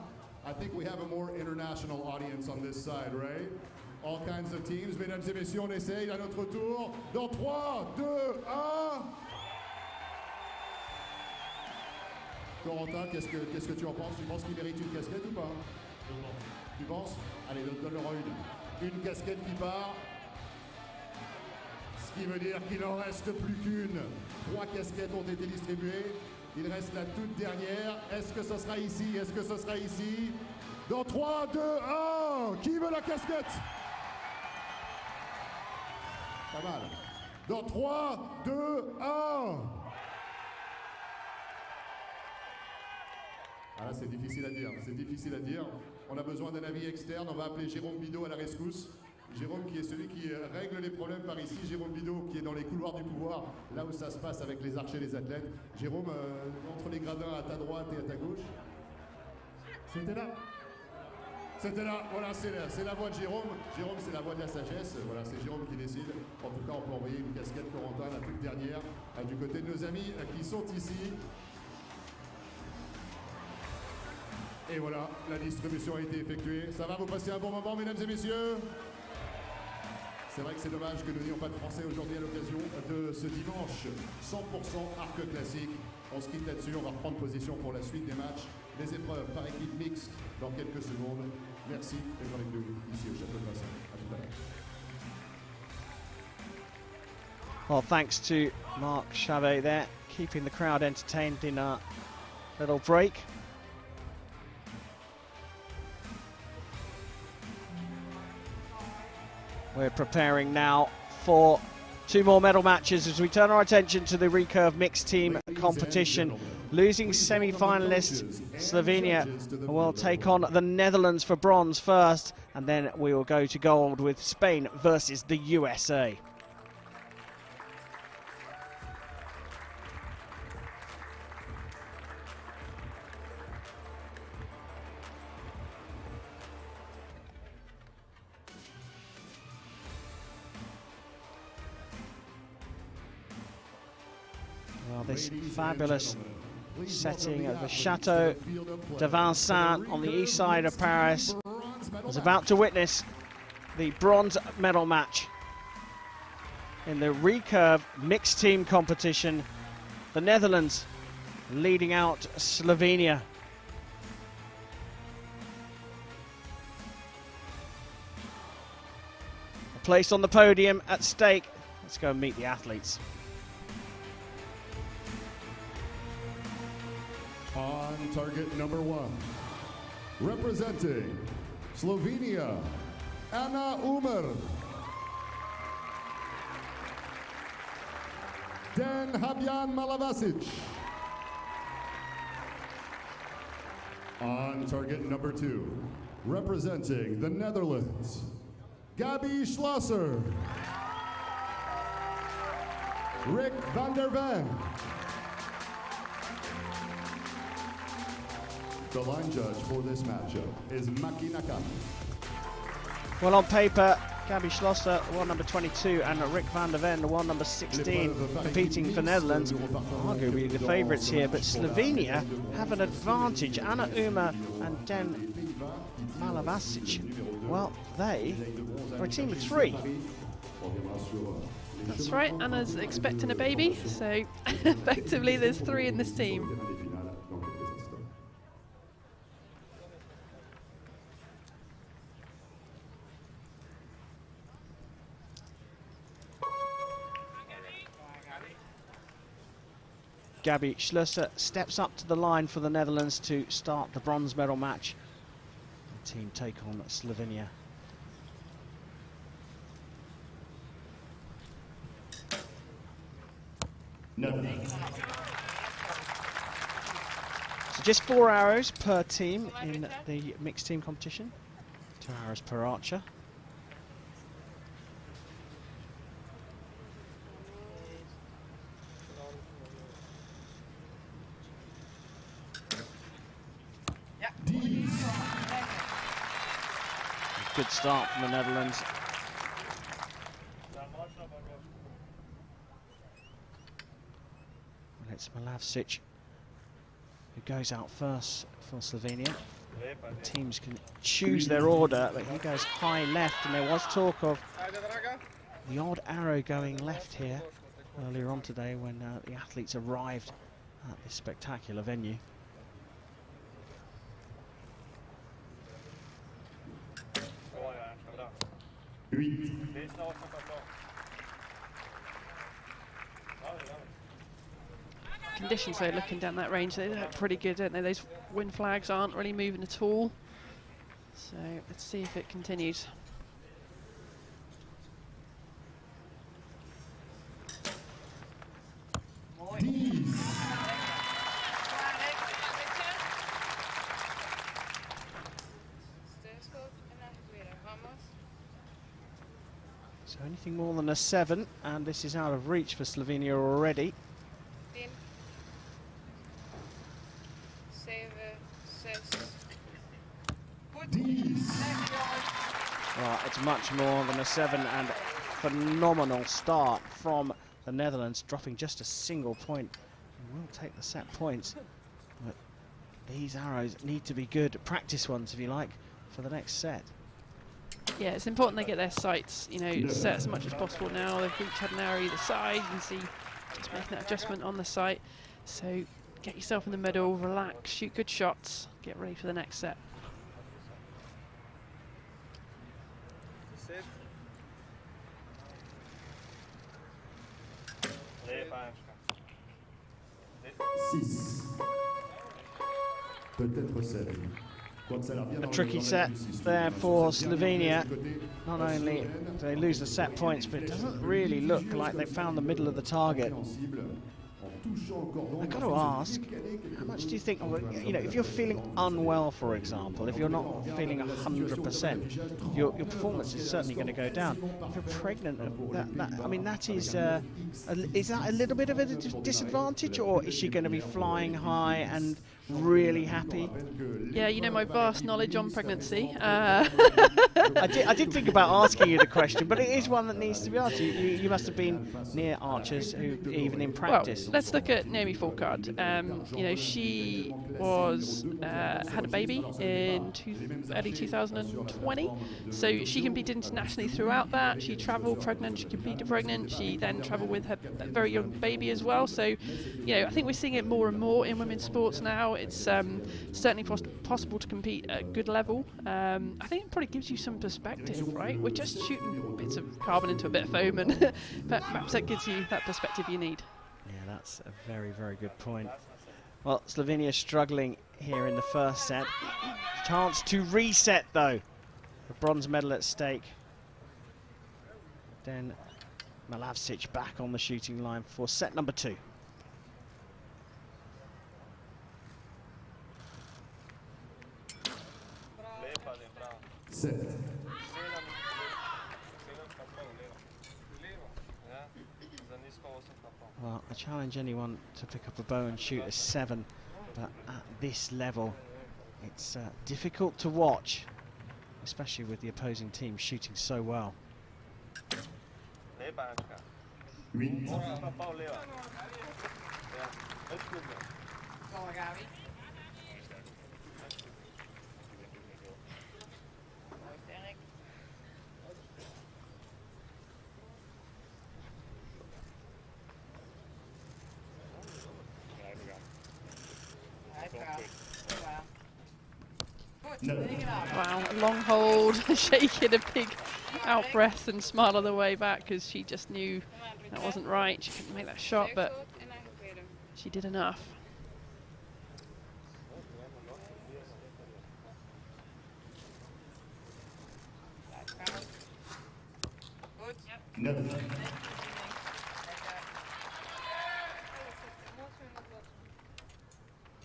I think we have a more international audience on this side, right? All kinds of teams. Mesdames et messieurs, on essaye à notre tour. Dans 3, 2, 1... Corentin, qu'est-ce que tu en penses? Tu penses qu'il mérite une casquette ou pas? Tu penses? Allez, donne-leur une casquette qui part. Ce qui veut dire qu'il n'en reste plus qu'une. 3 casquettes ont été distribuées. Il reste la toute dernière. Est-ce que ce sera ici? Est-ce que ce sera ici? Dans 3, 2, 1. Qui veut la casquette? Pas mal. Dans 3, 2, 1. Ah là, c'est difficile à dire. C'est difficile à dire. On a besoin d'un avis externe. On va appeler Jérôme Bideau à la rescousse. Jérôme qui est celui qui règle les problèmes par ici. Jérôme Bideau qui est dans les couloirs du pouvoir, là où ça se passe avec les archers et les athlètes. Jérôme, entre les gradins à ta droite et à ta gauche. C'était là. C'était là. Voilà, c'est la voix de Jérôme. Jérôme, c'est la voix de la sagesse. Voilà, c'est Jérôme qui décide. En tout cas, on peut envoyer une casquette Corentin, la toute dernière, du côté de nos amis qui sont ici. Et voilà, la distribution a été effectuée. Ça va, vous passer un bon moment, mesdames et messieurs? C'est vrai que c'est dommage que nous n'ayons pas de Français aujourd'hui à l'occasion de ce dimanche 100% arc classique. On se quitte là-dessus, on va reprendre position pour la suite des matchs, des épreuves par équipe mixte dans quelques secondes. Merci d'être avec nous ici au Château de Vincennes. À tout à l'heure. Well, thanks to Marc Chavet there, keeping the crowd entertained in our little break. We're preparing now for 2 more medal matches as we turn our attention to the recurve mixed team competition. Losing semi-finalist Slovenia will take on the Netherlands for bronze first, and then we will go to gold with Spain versus the USA. Well, this fabulous setting of the Chateau de Vincennes on the east side of Paris was about to witness the bronze medal match in the recurve mixed team competition. The Netherlands leading out Slovenia. A place on the podium at stake. Let's go and meet the athletes. On target number 1, representing Slovenia, Ana Umar. Den Habjan Malavasic. On target number 2, representing the Netherlands, Gabi Schlosser. Rick van der Ven. The line judge for this matchup is Maki Nakam. Well, on paper, Gabi Schlosser, won number 22, and Rick van der Ven, won number 16, competing for Netherlands. Arguably the favourites here, but Slovenia have an advantage. Ana Umar and Den Malavasic, well, they are a team of 3. That's right, Anna's expecting a baby, so effectively there's 3 in this team. Gabi Schlosser steps up to the line for the Netherlands to start the bronze medal match. The team take on Slovenia. No. So just 4 arrows per team in the mixed team competition. 2 arrows per archer. Good start from the Netherlands. And it's Malavasic who goes out first for Slovenia. The teams can choose their order, but he goes high left, and there was talk of the odd arrow going left here earlier on today when the athletes arrived at this spectacular venue. Conditions, though, looking down that range, they look pretty good, don't they? Those wind flags aren't really moving at all. So let's see if it continues. So anything more than a 7, and this is out of reach for Slovenia already. Well, it's much more than a 7, and phenomenal start from the Netherlands, dropping just a single point. We'll take the set points, but these arrows need to be good practice ones, if you like, for the next set. Yeah, it's important they get their sights, you know, set as much as possible now. They've each had an arrow either side. You can see just making that adjustment on the sight. So get yourself in the middle, relax, shoot good shots, get ready for the next set. A tricky set there for Slovenia. Not only do they lose the set points, but it doesn't really look like they found the middle of the target. I've got to ask, how much do you think, you know, if you're feeling unwell, for example, if you're not feeling 100%, your performance is certainly going to go down. If you're pregnant, I mean, that is that a little bit of a disadvantage, or is she going to be flying high and really happy? Yeah, you know my vast knowledge on pregnancy. I did think about asking you the question, but it is one that needs to be asked. You must have been near archers who, even in practice. Well, let's look at Naomi Fourcade. You know, she was had a baby in early 2020, so she competed internationally throughout that. She travelled pregnant, she competed pregnant, she then travelled with her very young baby as well. So, you know, I think we're seeing it more and more in women's sports now. It's certainly possible to compete at a good level. I think it probably gives you some perspective, right? We're just shooting bits of carbon into a bit of foam, and perhaps that gives you that perspective you need. Yeah, that's a very, very good point. Well, Slovenia struggling here in the first set. Chance to reset, though. The bronze medal at stake. Then Malavsic back on the shooting line for set number 2. Set. Well, I challenge anyone to pick up a bow and shoot a 7, but at this level, it's difficult to watch, especially with the opposing team shooting so well. Wow, a long hold, shaking a big out breath and smile on the way back because she just knew that wasn't right. She couldn't make that shot, but she did enough.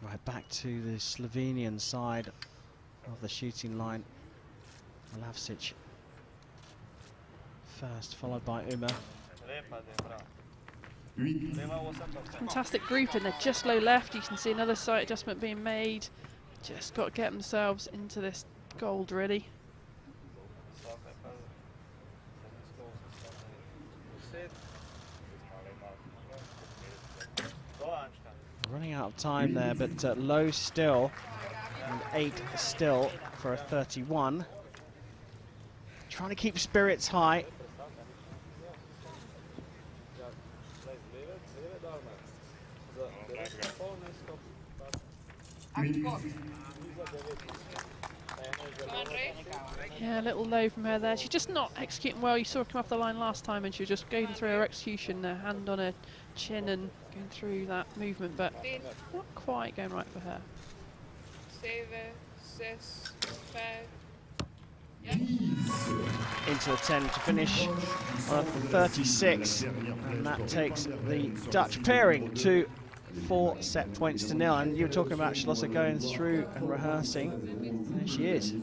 Right, back to the Slovenian side of the shooting line. Malavsic first, followed by Uma. Fantastic group, and they're just low left. You can see another sight adjustment being made. Just got to get themselves into this gold, really. Running out of time there, but low still, and 8 still for a 31. Trying to keep spirits high. Yeah, a little low from her there. She's just not executing well. You saw her come off the line last time and she was just going through her execution, her hand on her chin and going through that movement, but not quite going right for her. 7, 6, 5. Into the 10 to finish on a 36, and that takes the Dutch pairing to 4 set points to 0. And you were talking about Schlosser going through and rehearsing. There she is.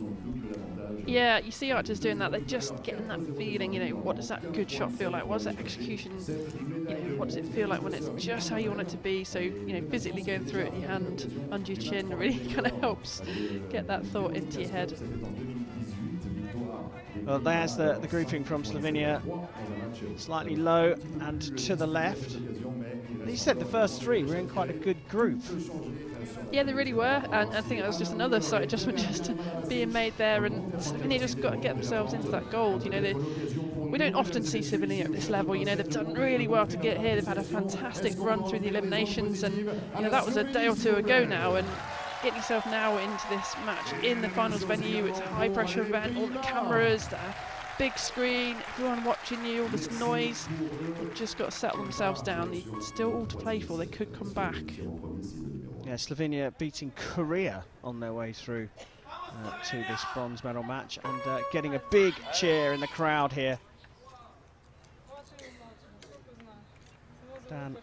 Yeah, you see archers doing that. They're just getting that feeling, you know, what does that good shot feel like? What does that execution, you know, what does it feel like when it's just how you want it to be? So, you know, physically going through it, your hand under your chin really kind of helps get that thought into your head. Well, there's the grouping from Slovenia. Slightly low and to the left. You said the first 3 were in quite a good group. Yeah, they really were, and I think that was just another slight adjustment just being made there, and Slovenia just got to get themselves into that gold. You know, we don't often see Slovenia at this level. You know, they've done really well to get here. They've had a fantastic run through the eliminations, and you know that was a day or 2 ago now, and getting yourself now into this match in the finals venue. It's a high pressure event, all the cameras, the big screen, everyone watching you, all this noise. They've just got to settle themselves down. They're still all to play for. They could come back. Yeah, Slovenia beating Korea on their way through to this bronze medal match, and getting a big cheer in the crowd here. Dan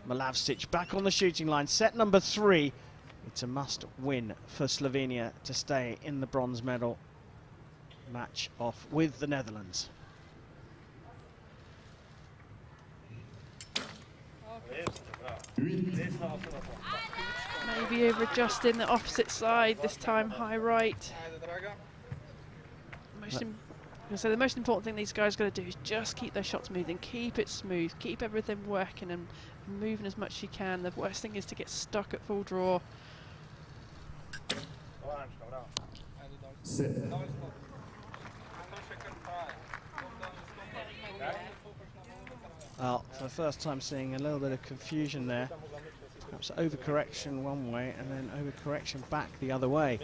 Malavsic back on the shooting line. Set number 3. It's a must-win for Slovenia to stay in the bronze medal match off with the Netherlands. Maybe over-adjusting the opposite side, this time high right. The most important thing these guys got to do is just keep their shots moving, keep it smooth, keep everything working and moving as much as you can. The worst thing is to get stuck at full draw. Well, for the first time seeing a little bit of confusion there. Perhaps overcorrection one way and then overcorrection back the other way.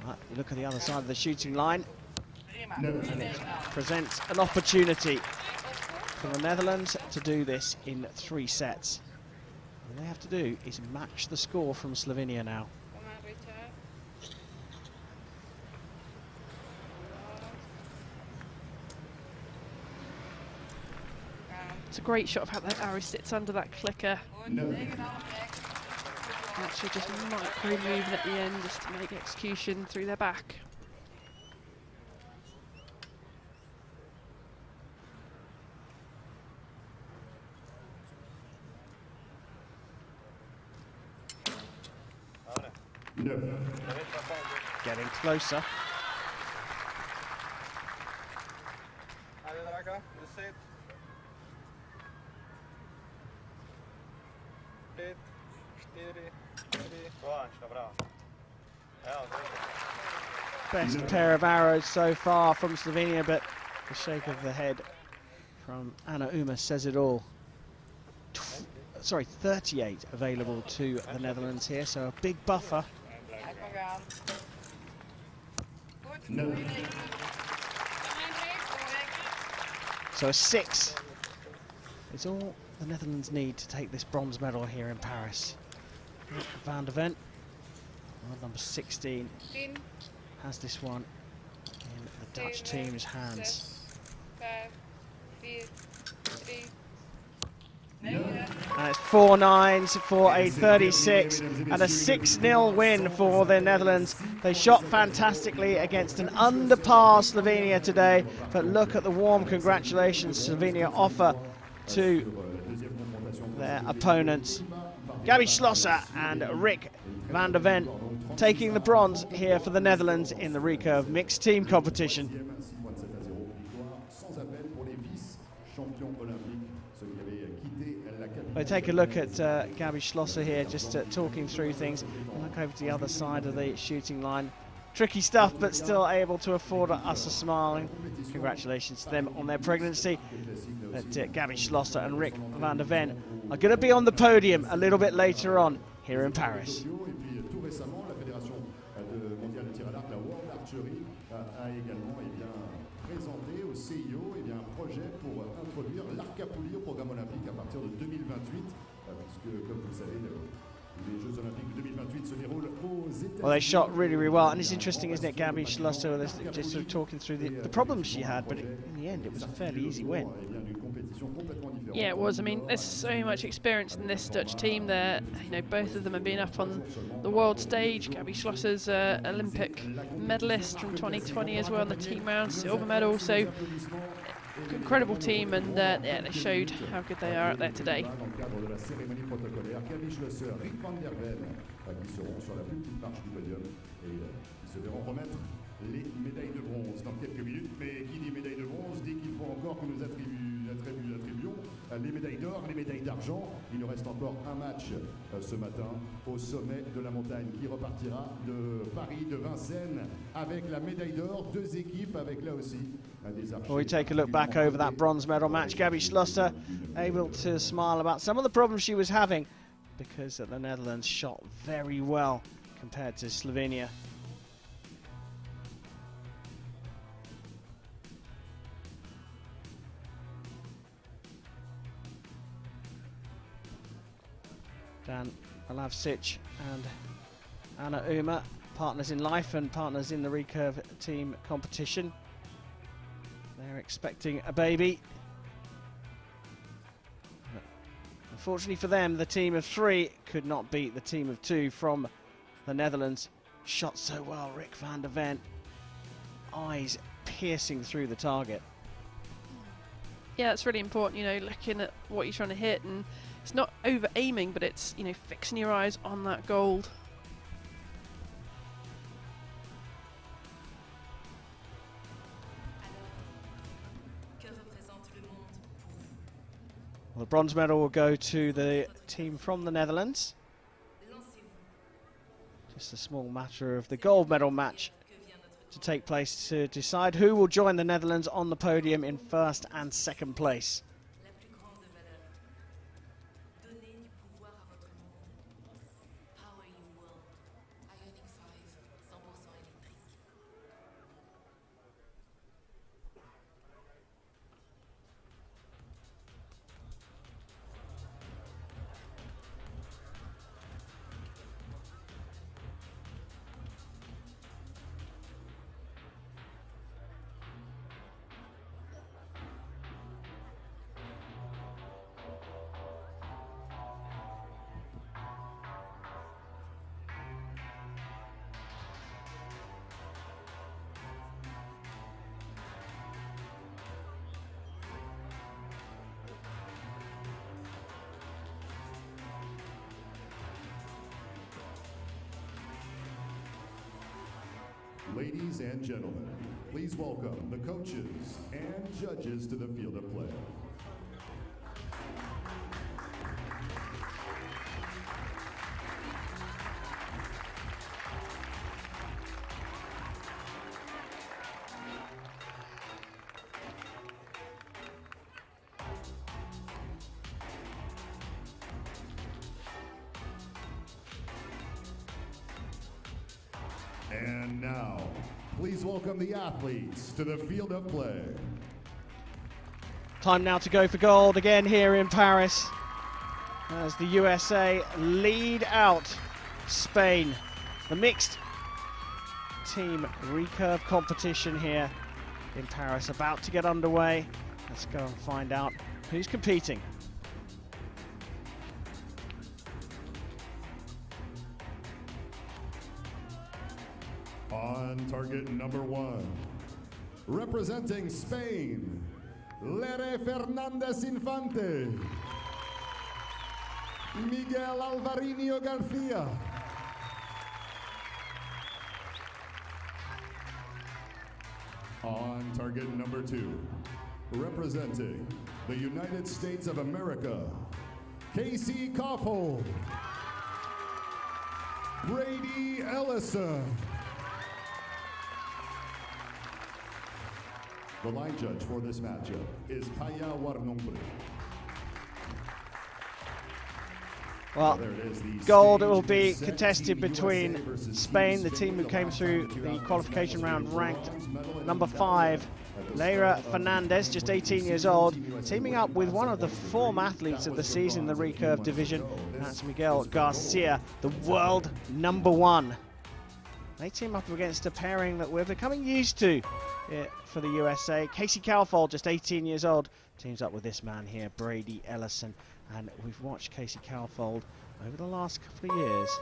You look at the other side of the shooting line, and it presents an opportunity for the Netherlands to do this in 3 sets. All they have to do is match the score from Slovenia now. It's a great shot of how that arrow sits under that clicker. Actually just micro moving at the end just to make execution through their back. Getting closer. Best pair of arrows so far from Slovenia, but the shake of the head from Anna Uma says it all. 38 available to the Netherlands here, so a big buffer. So a 6 is all the Netherlands need to take this bronze medal here in Paris. Van der Ven, number 16, has this one in the Dutch team's hands. And it's 4 9s for a 36 and a 6-0 win for the Netherlands. They shot fantastically against an under par Slovenia today, but look at the warm congratulations Slovenia offer to their opponents. Gabi Schlosser and Rick van der Ven taking the bronze here for the Netherlands in the Recurve mixed team competition. We take a look at Gabi Schlosser here, just talking through things. Look over to the other side of the shooting line. Tricky stuff, but still able to afford us a smile. And congratulations to them on their pregnancy. But Gabi Schlosser and Rick van der Ven are going to be on the podium a little bit later on here in Paris. Présenté au CIO un projet pour introduire l'arc à poulie au programme olympique à partir de 2028, puisque, comme vous le savez, les Jeux Olympiques de 2028 se déroulent aux États-Unis. Well, they shot really, really well, and it's interesting, isn't it, Gabi Schlosser, just sort of talking through the problems she had, but in the end, it was a fairly easy win. Yeah, it was. I mean, there's so much experience in this Dutch team. There, you know, both of them have been up on the world stage. Gabi Schlosser's Olympic medalist from 2020 as well in the team round, silver medal. So, incredible team, and yeah, they showed how good they are out there today. Les médailles de bronze dans quelques minutes, mais qui dit médaille de bronze dit qu'il faut encore que nous attribuions les médailles d'or, les médailles d'argent. Il nous reste encore un match ce matin au sommet de la montagne qui repartira de Paris, de Vincennes, avec la médaille d'or, 2 équipes avec là aussi des archers. Well, we take a look back over that bronze medal match. Gabi Schlosser able to smile about some of the problems she was having because the Netherlands shot very well compared to Slovenia. Dan Malavsic and Anna Uma, partners in life and partners in the Recurve team competition. They're expecting a baby. But unfortunately for them, the team of 3 could not beat the team of 2 from the Netherlands. Shot so well, Rick van der Ven. Eyes piercing through the target. Yeah, it's really important, you know, looking at what you're trying to hit, and it's not over aiming, but it's, you know, fixing your eyes on that gold. Well, the bronze medal will go to the team from the Netherlands. Just a small matter of the gold medal match to take place to decide who will join the Netherlands on the podium in 1st and 2nd place. Ladies and gentlemen, please welcome the coaches and judges to the field of play. And now, please welcome the athletes to the field of play. Time now to go for gold again here in Paris as the USA lead out Spain. The mixed team recurve competition here in Paris about to get underway. Let's go and find out who's competing. On target number 1, representing Spain, Lere Fernandez Infante, Miguel Alvarinho Garcia, on target number 2, representing the United States of America, Casey Koppel, Brady Ellison. The line judge for this matchup is Kaya Warnombre. Well, gold it will be contested between Spain, the team who came through the qualification round ranked number 5, Leira Fernandez, just 18 years old, teaming up with one of the form athletes of the season in the recurve division. That's Miguel Garcia, the world number 1. They team up against a pairing that we're becoming used to for the USA. Casey Koppel, just 18 years old, teams up with this man here, Brady Ellison. And we've watched Casey Koppel over the last couple of years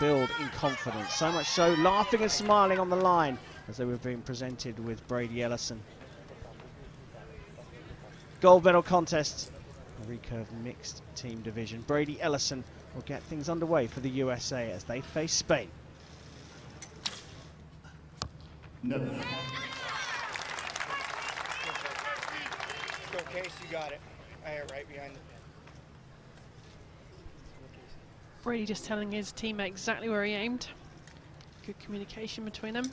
build in confidence. So much so, laughing and smiling on the line as they were being presented with Brady Ellison. Gold medal contest, recurve mixed team division. Brady Ellison will get things underway for the USA as they face Spain. No. Go, Case, you got it. Right behind the Brady just telling his teammate exactly where he aimed. Good communication between them.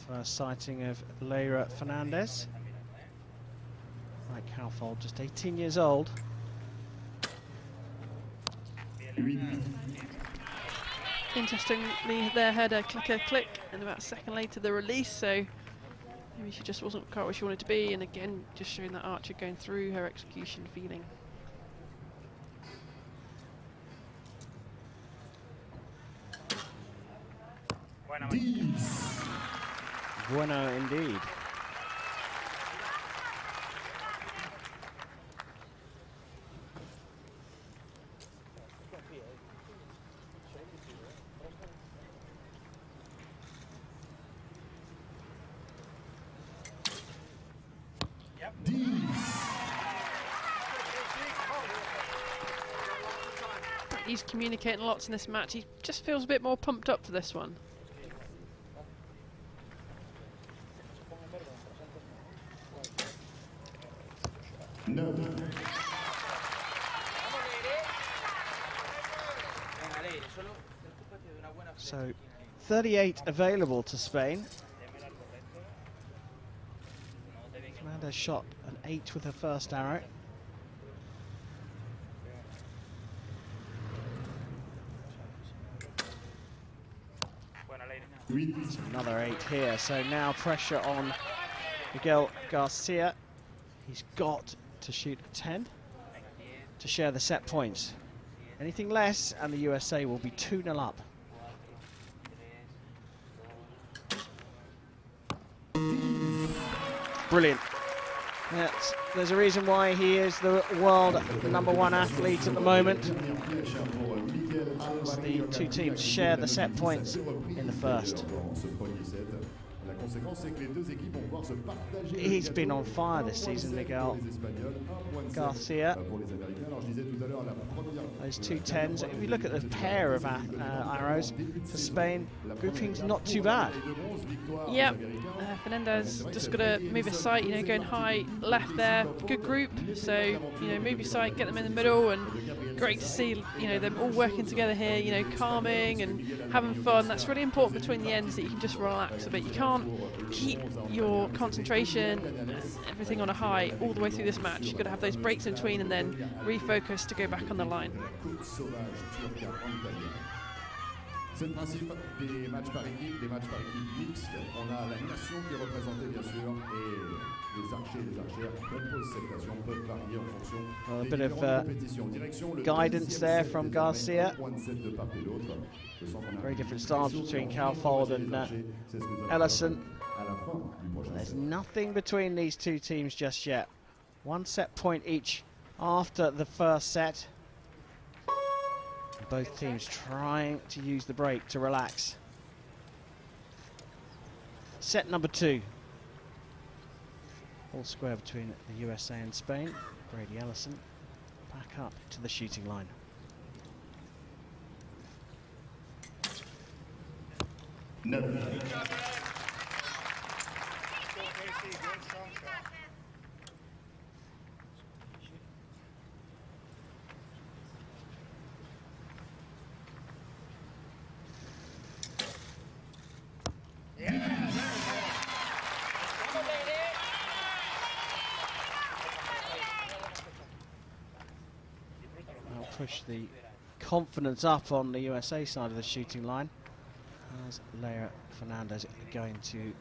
First sighting of Leira Fernandez. Like Koppel, just 18 years old. Interestingly, there had a click, and about a second later the release, so maybe she just wasn't quite where she wanted to be, and again, just showing that Archer going through her execution feeling. Bueno indeed. He's communicating lots in this match. He just feels a bit more pumped up for this one. No. So 38 available to Spain. Fernandez shot an 8 with her first arrow. It's another 8 here, so now pressure on Miguel Garcia. He's got to shoot a 10 to share the set points. Anything less and the USA will be 2-0 up. Brilliant. There's a reason why he is the world #1 athlete at the moment. As the two teams share the set points in the first. He's been on fire this season, Miguel Garcia. Those 210s. If you look at the pair of arrows for Spain, grouping's not too bad. Yep, Fernandez just got to move his sight, you know, going high left there. Good group, so, you know, move your sight, get them in the middle, and great to see, you know, them all working together here, you know, calming and having fun. That's really important between the ends, that you can just relax a bit. You can't keep your concentration and everything on a high all the way through this match. You've got to have those breaks in between and then refocus to go back on the line. C'est le principe des matchs par équipe mixtes. On a la nation qui est représentée bien sûr et les archers et les archères composent cette nation, peuvent varier en fonction a bit of guidance there from Garcia. Very different styles between Calfold and Ellison. There's nothing between these two teams just yet. One set point each after the first set. Both teams trying to use the break to relax. Set number 2. All square between the USA and Spain. Brady Ellison back up to the shooting line. No. Push the confidence up on the USA side of the shooting line, as Lea Fernandez going to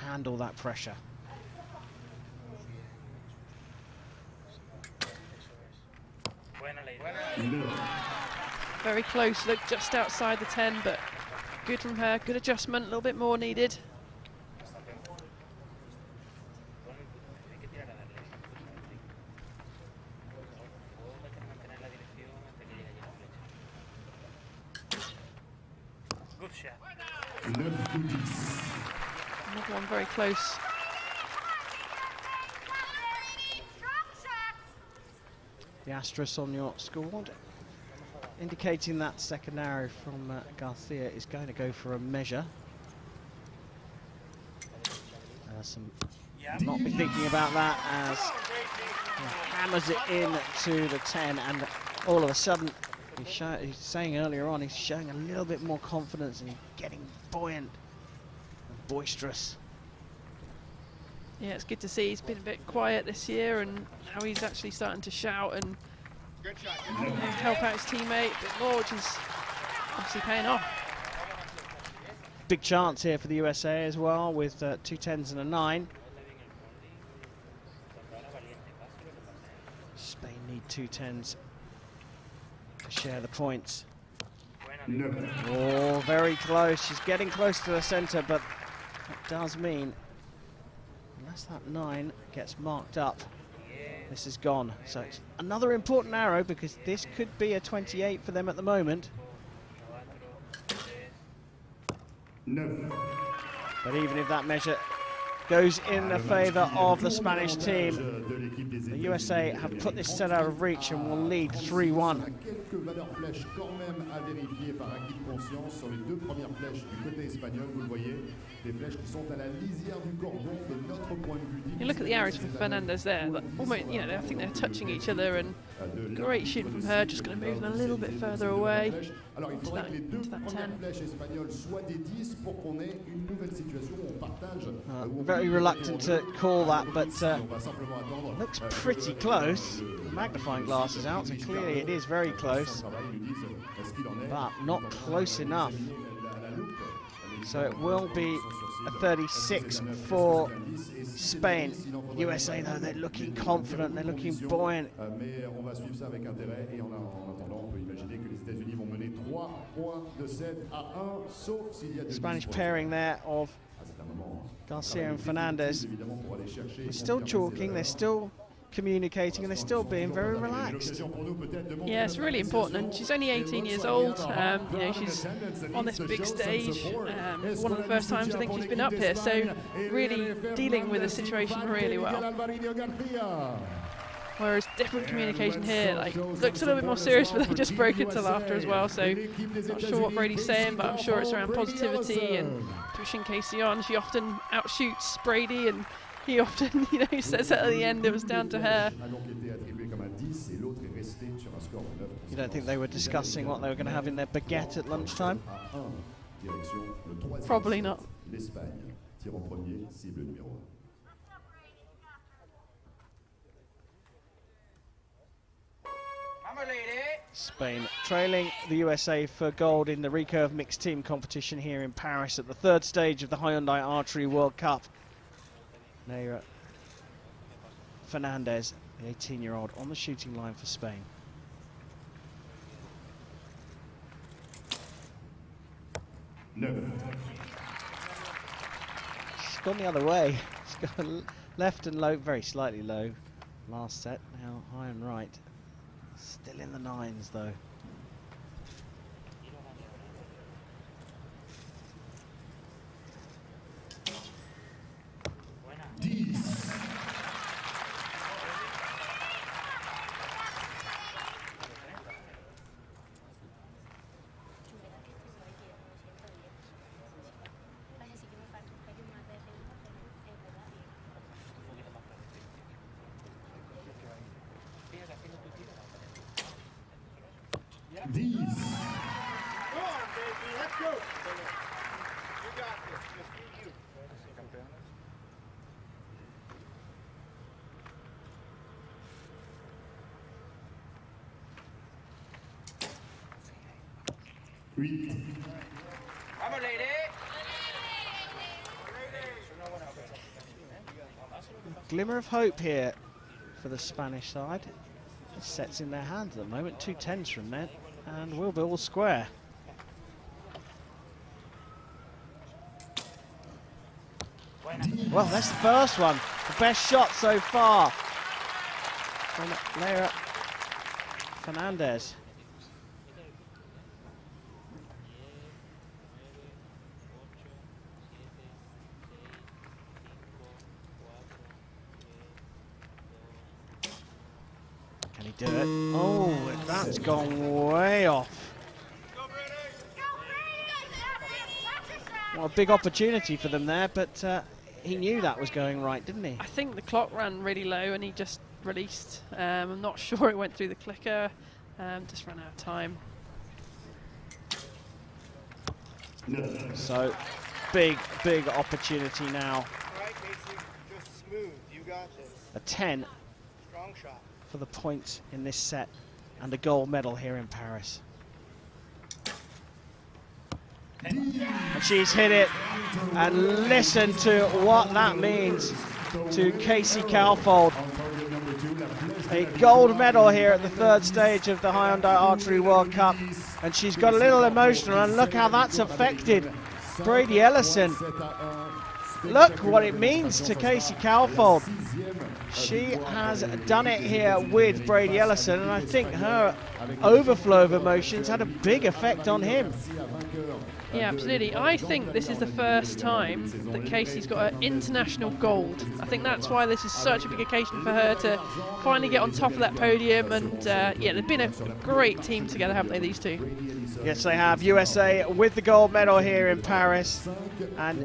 handle that pressure. Very close, look just outside the 10, but good from her, good adjustment, a little bit more needed. Another one very close. The asterisk on your scoreboard indicating that second arrow from Garcia is going to go for a measure. Not be thinking about that as he hammers it in to the 10, and all of a sudden he's saying earlier on he's showing a little bit more confidence and he's getting buoyant and boisterous. Yeah, it's good to see he's been a bit quiet this year, and now he's actually starting to shout and help out his teammate a bit more, which is obviously paying off. Big chance here for the USA as well, with 2 10s and a 9. Spain need 2 10s to share the points. Oh, very close. She's getting close to the center, but that does mean unless that 9 gets marked up, this is gone. So it's another important arrow, because this could be a 28 for them at the moment. But even if that measure goes in the favor of the Spanish team, the USA have put this set out of reach and will lead 3-1. You look at the arrows from Fernandez there, like, almost, you know, I think they're touching each other, and great shooting from her, just going to move them a little bit further away into that 10. Very reluctant to call that, but looks pretty close. The magnifying glass is out, so clearly it is very close, but not close enough. So it will be a 36 for Spain. USA, though, they're looking confident, they're looking buoyant. Spanish pairing there of Garcia and Fernandez. They're still chalking, they're still communicating and they're still being very relaxed. Yeah, it's really important, and she's only 18 years old. You know, she's on this big stage. One of the first times I think she's been up here, so really dealing with the situation really well. Whereas different communication here, like, looks a little bit more serious, but they just broke into laughter as well. So not sure what Brady's saying, but I'm sure it's around positivity and pushing Casey on. She often outshoots Brady, and he often, you know, says at the end it was down to her. You don't think they were discussing what they were going to have in their baguette at lunchtime? Probably not. Spain trailing the USA for gold in the Recurve mixed team competition here in Paris at the third stage of the Hyundai Archery World Cup. Neira Fernandez, the 18-year-old, on the shooting line for Spain. No. She's gone the other way. She's gone left and low, very slightly low. Last set, now high and right. Still in the nines though. Glimmer of hope here for the Spanish side. Sets in their hands at the moment, 2 10s from there, and we'll be all square. Well, that's the first one. The best shot so far from Neira Fernandez. Can he do it? Oh, that's gone way off. Well, a big opportunity for them there, but he knew that was going right, didn't he? I think the clock ran really low and he just released. I'm not sure it went through the clicker, just ran out of time. So, big opportunity now. All right, Casey, just smooth. You got this. A 10 Strong shot. for the points in this set and a gold medal here in Paris. And she's hit it, and listen to what that means to Casey Calfold. A gold medal here at the third stage of the Hyundai Archery World Cup, and she's got a little emotional, and look how that's affected Brady Ellison. Look what it means to Casey Calfold. She has done it here with Brady Ellison, and I think her overflow of emotions had a big effect on him. Yeah, absolutely. I think this is the first time that Casey's got an international gold. I think that's why this is such a big occasion for her to finally get on top of that podium. And yeah, they've been a great team together, haven't they, these two? Yes, they have. USA with the gold medal here in Paris. And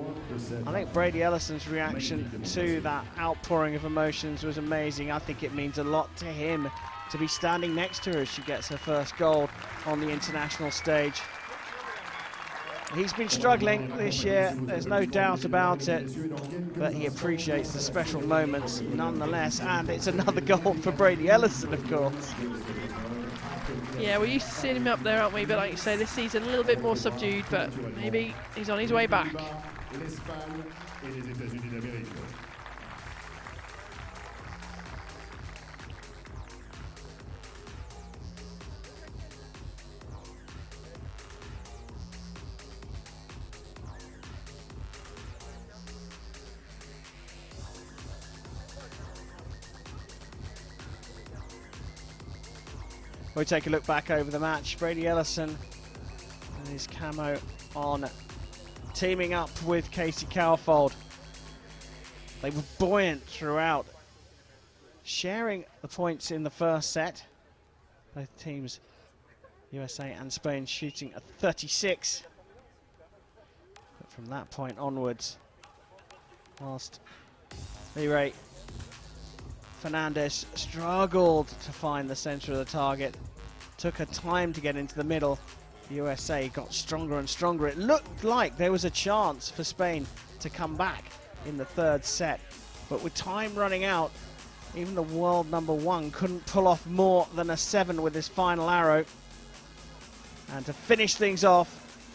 I think Brady Ellison's reaction to that outpouring of emotions was amazing. I think it means a lot to him to be standing next to her as she gets her first gold on the international stage. He's been struggling this year, there's no doubt about it, but he appreciates the special moments nonetheless, and it's another gold for Brady Ellison, of course. Yeah, we're used to seeing him up there, aren't we? But like you say, this season a little bit more subdued, but maybe he's on his way back. We take a look back over the match. Brady Ellison and his camo on, teaming up with Casey Cowfold. They were buoyant throughout, sharing the points in the first set. Both teams, USA and Spain, shooting a 36. But from that point onwards, whilst Lee Fernandez struggled to find the center of the target, took her time to get into the middle, the USA got stronger and stronger. It looked like there was a chance for Spain to come back in the third set, but with time running out, even the world #1 couldn't pull off more than a 7 with his final arrow. And to finish things off,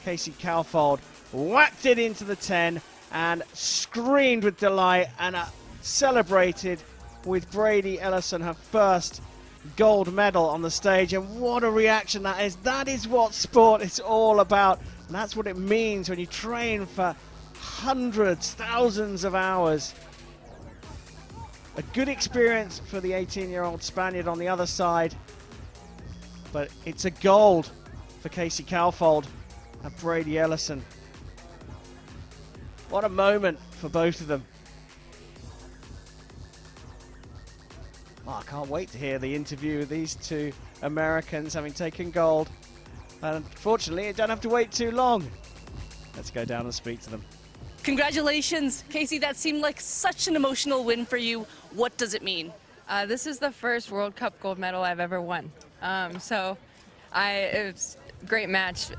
Casey Cowfold whacked it into the 10 and screamed with delight and celebrated with Brady Ellison her first gold medal on the stage. And what a reaction that is. That is what sport is all about. And that's what it means when you train for hundreds, thousands of hours. A good experience for the 18-year-old Spaniard on the other side. But it's a gold for Casey Cowfold and Brady Ellison. What a moment for both of them. Oh, I can't wait to hear the interview with these two Americans having taken gold. And unfortunately, you don't have to wait too long. Let's go down and speak to them. Congratulations, Casey. That seemed like such an emotional win for you. What does it mean? This is the first World Cup gold medal I've ever won. It was a great match,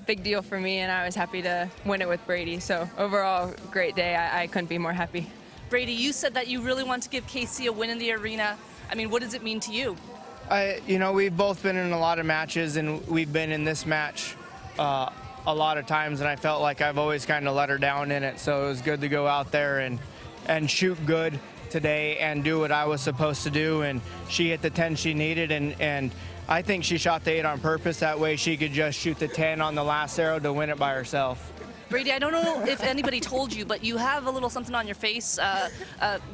big deal for me, and I was happy to win it with Brady. So overall, great day. I couldn't be more happy. Brady, you said that you really want to give Casey a win in the arena. I mean, what does it mean to you? You know, we've both been in a lot of matches, and we've been in this match a lot of times, and I felt like I've always kind of let her down in it. So it was good to go out there and shoot good today and do what I was supposed to do. And she hit the 10 she needed, and I think she shot the 8 on purpose. That way she could just shoot the 10 on the last arrow to win it by herself. Brady, I don't know if anybody told you, but you have a little something on your face.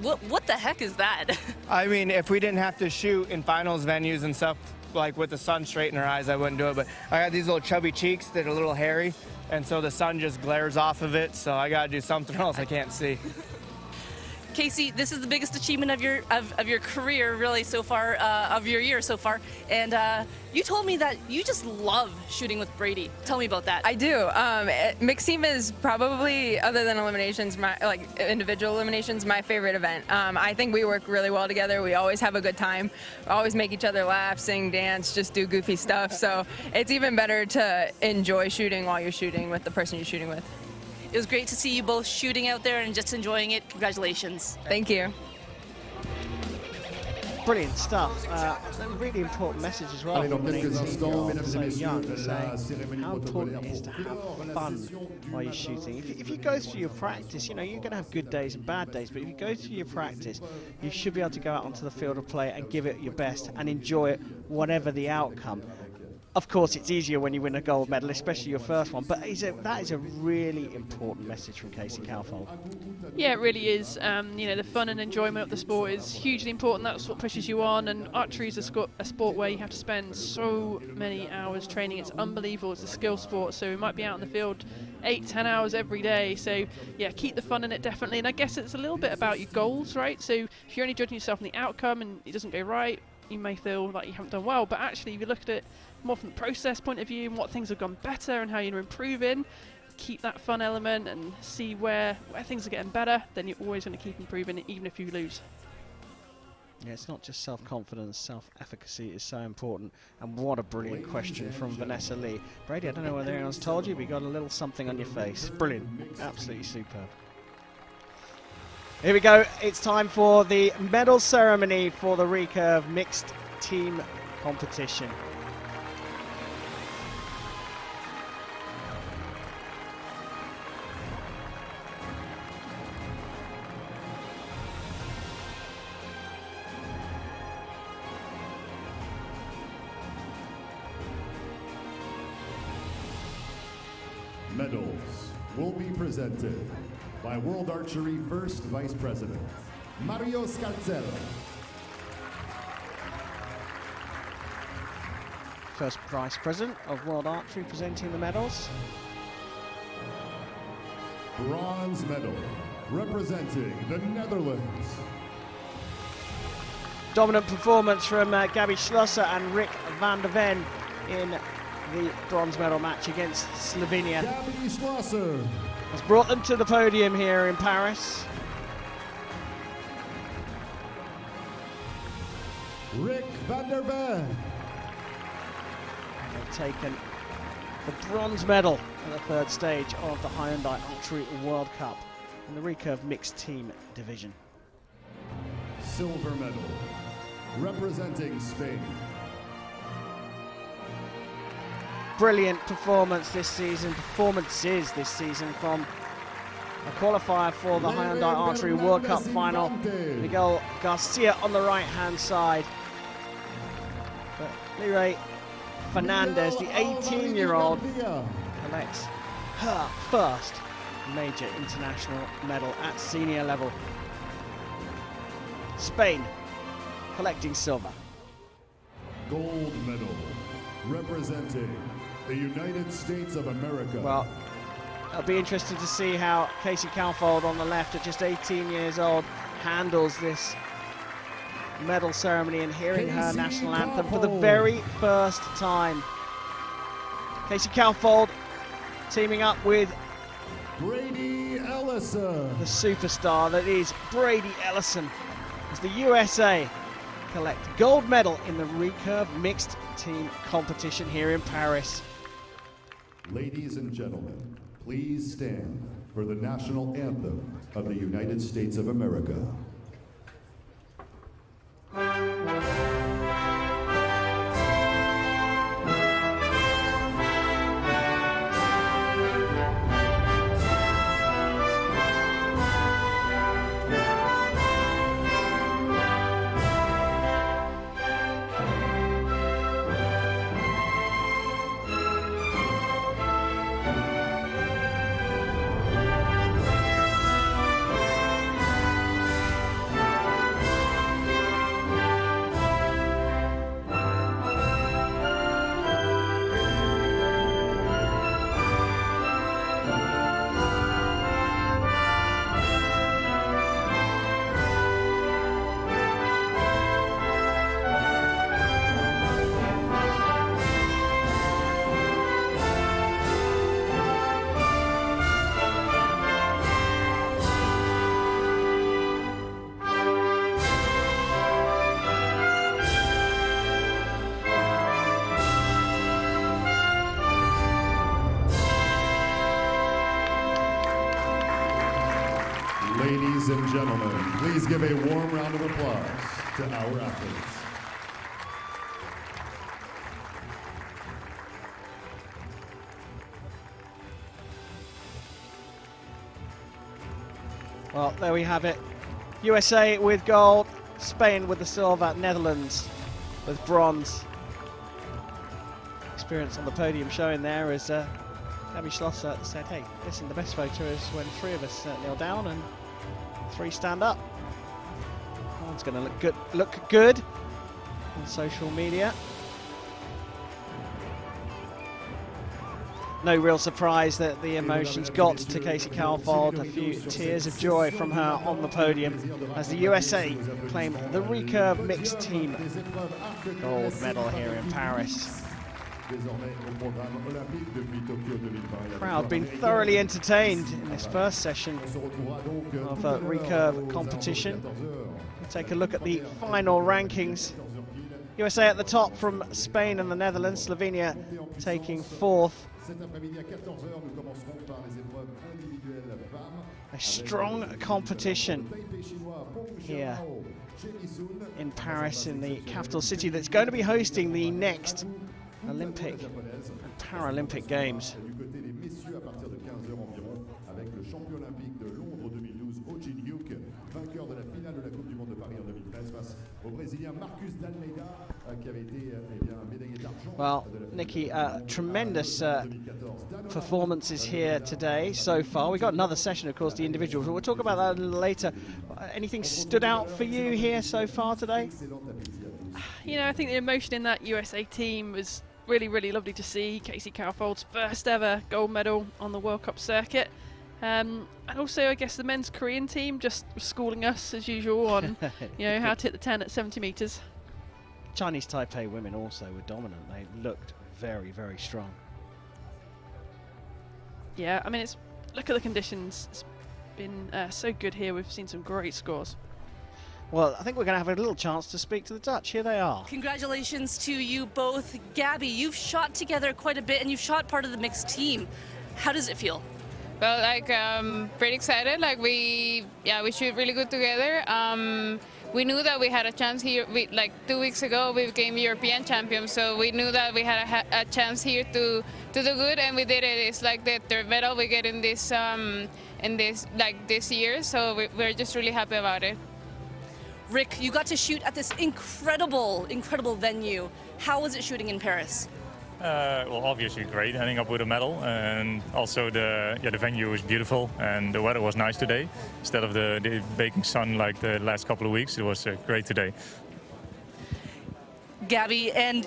What the heck is that? I mean, if we didn't have to shoot in finals venues and stuff, like with the sun straight in her eyes, I wouldn't do it. But I got these little chubby cheeks that are a little hairy, and so the sun just glares off of it, so I gotta do something else I can't see. Casey, this is the biggest achievement of your career, really, so far, of your year so far. And you told me that you just love shooting with Brady. Tell me about that. I do. Mixed team is probably, other than eliminations, individual eliminations, my favorite event. I think we work really well together. We always have a good time. We always make each other laugh, sing, dance, just do goofy stuff. So it's even better to enjoy shooting while you're shooting with the person you're shooting with. It was great to see you both shooting out there and just enjoying it. Congratulations. Thank you. Brilliant stuff. A really important message as well from an 18-year-old so young, saying how important it is to have fun while you're shooting. If you go through your practice, you know, you're going to have good days and bad days, but if you go through your practice, you should be able to go out onto the field of play and give it your best and enjoy it, whatever the outcome. Of course, it's easier when you win a gold medal, especially your first one, but that is a really important message from Casey Cowfold. Yeah, it really is. You know, the fun and enjoyment of the sport is hugely important. That's what pushes you on, and archery is a sport where you have to spend so many hours training. It's unbelievable. It's a skill sport, so we might be out in the field 8-10 hours every day. So, yeah, keep the fun in it, definitely. And I guess it's a little bit about your goals, right? So if you're only judging yourself on the outcome and it doesn't go right, you may feel like you haven't done well, but actually if you look at it more from the process point of view and what things have gone better and how you're improving, keep that fun element and see where things are getting better, then you're always going to keep improving even if you lose. Yeah, it's not just self-confidence, self-efficacy is so important. And what a brilliant question from Vanessa Lee. Brady, I don't know whether anyone's told you, but you got a little something on your face. Brilliant, absolutely superb. Here we go, it's time for the medal ceremony for the Recurve mixed team competition. Medals will be presented by World Archery First Vice President, Mario Scalzello. first vice president of World Archery, presenting the medals. Bronze medal, representing the Netherlands. Dominant performance from Gabi Schlosser and Rick van der Ven in the bronze medal match against Slovenia. Gabi Schlosser has brought them to the podium here in Paris. Rick van der Ven. They've taken the bronze medal at the third stage of the Hyundai Archery World Cup in the Recurve mixed team division. Silver medal, representing Spain. Brilliant performances this season from a qualifier for the Hyundai Archery World Cup final. Miguel Garcia on the right-hand side. But Leray Fernandez, the 18-year-old, collects her first major international medal at senior level. Spain collecting silver. Gold medal, representing the United States of America. Well, it'll be interesting to see how Casey Calfold on the left, at just 18 years old, handles this medal ceremony and hearing her national anthem for the very first time. Casey Calfold teaming up with Brady Ellison, the superstar that is Brady Ellison, as the USA collect gold medal in the Recurve mixed team competition here in Paris. Ladies and gentlemen, please stand for the national anthem of the United States of America. Ladies and gentlemen, please give a warm round of applause to our athletes. Well, there we have it. USA with gold, Spain with the silver, Netherlands with bronze. Experience on the podium showing there as Gabi Schlosser said, hey, listen, the best photo is when 3 of us kneel down and 3 stand up. One's going to look good on social media. No real surprise that the emotions got to Casey Calfold. A few tears of joy from her on the podium as the USA claim the Recurve mixed team gold medal here in Paris. The crowd been thoroughly entertained in this first session of Recurve competition. We'll take a look at the final rankings. USA at the top from Spain and the Netherlands, Slovenia taking 4th. A strong competition here in Paris, in the capital city that's going to be hosting the next Olympic and Paralympic Games. Well, Nikki, tremendous performances here today so far. We've got another session, of course, the individuals. We'll talk about that a little later. Anything stood out for you here so far today? You know, I think the emotion in that USA team was really, really lovely to see Casey Cowfold's first ever gold medal on the World Cup circuit. And also, I guess the men's Korean team just schooling us as usual on, how to hit the 10 at 70 meters. Chinese Taipei women also were dominant. They looked very, very strong. Yeah, I mean, look at the conditions. It's been so good here. We've seen some great scores. Well, I think we're going to have a little chance to speak to the Dutch. Here they are. Congratulations to you both. Gabby, you've shot together quite a bit and you've shot part of the mixed team. How does it feel? Well, pretty excited. We shoot really good together. We knew that we had a chance here. 2 weeks ago, we became European champions, so we knew that we had a chance here to do good, and we did it. It's like the third medal we get in this year, so we're just really happy about it. Rick, you got to shoot at this incredible venue. How was it shooting in Paris? Well, obviously great, ending up with a medal, and also the venue was beautiful and the weather was nice today. Instead of the baking sun like the last couple of weeks, it was great today. Gabby, and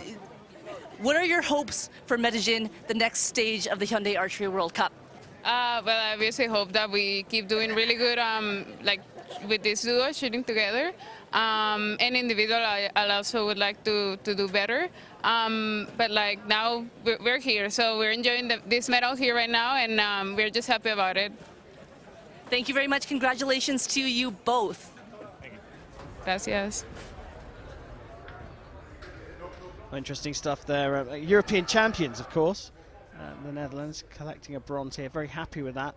what are your hopes for Medellin, the next stage of the Hyundai Archery World Cup? Well, I obviously hope that we keep doing really good, with this duo shooting together. And individual, I also would like to do better. But now we're here, so we're enjoying this medal here right now, and we're just happy about it. Thank you very much. Congratulations to you both. Thank you. Gracias. Interesting stuff there. European champions, of course. The Netherlands collecting a bronze here. Very happy with that.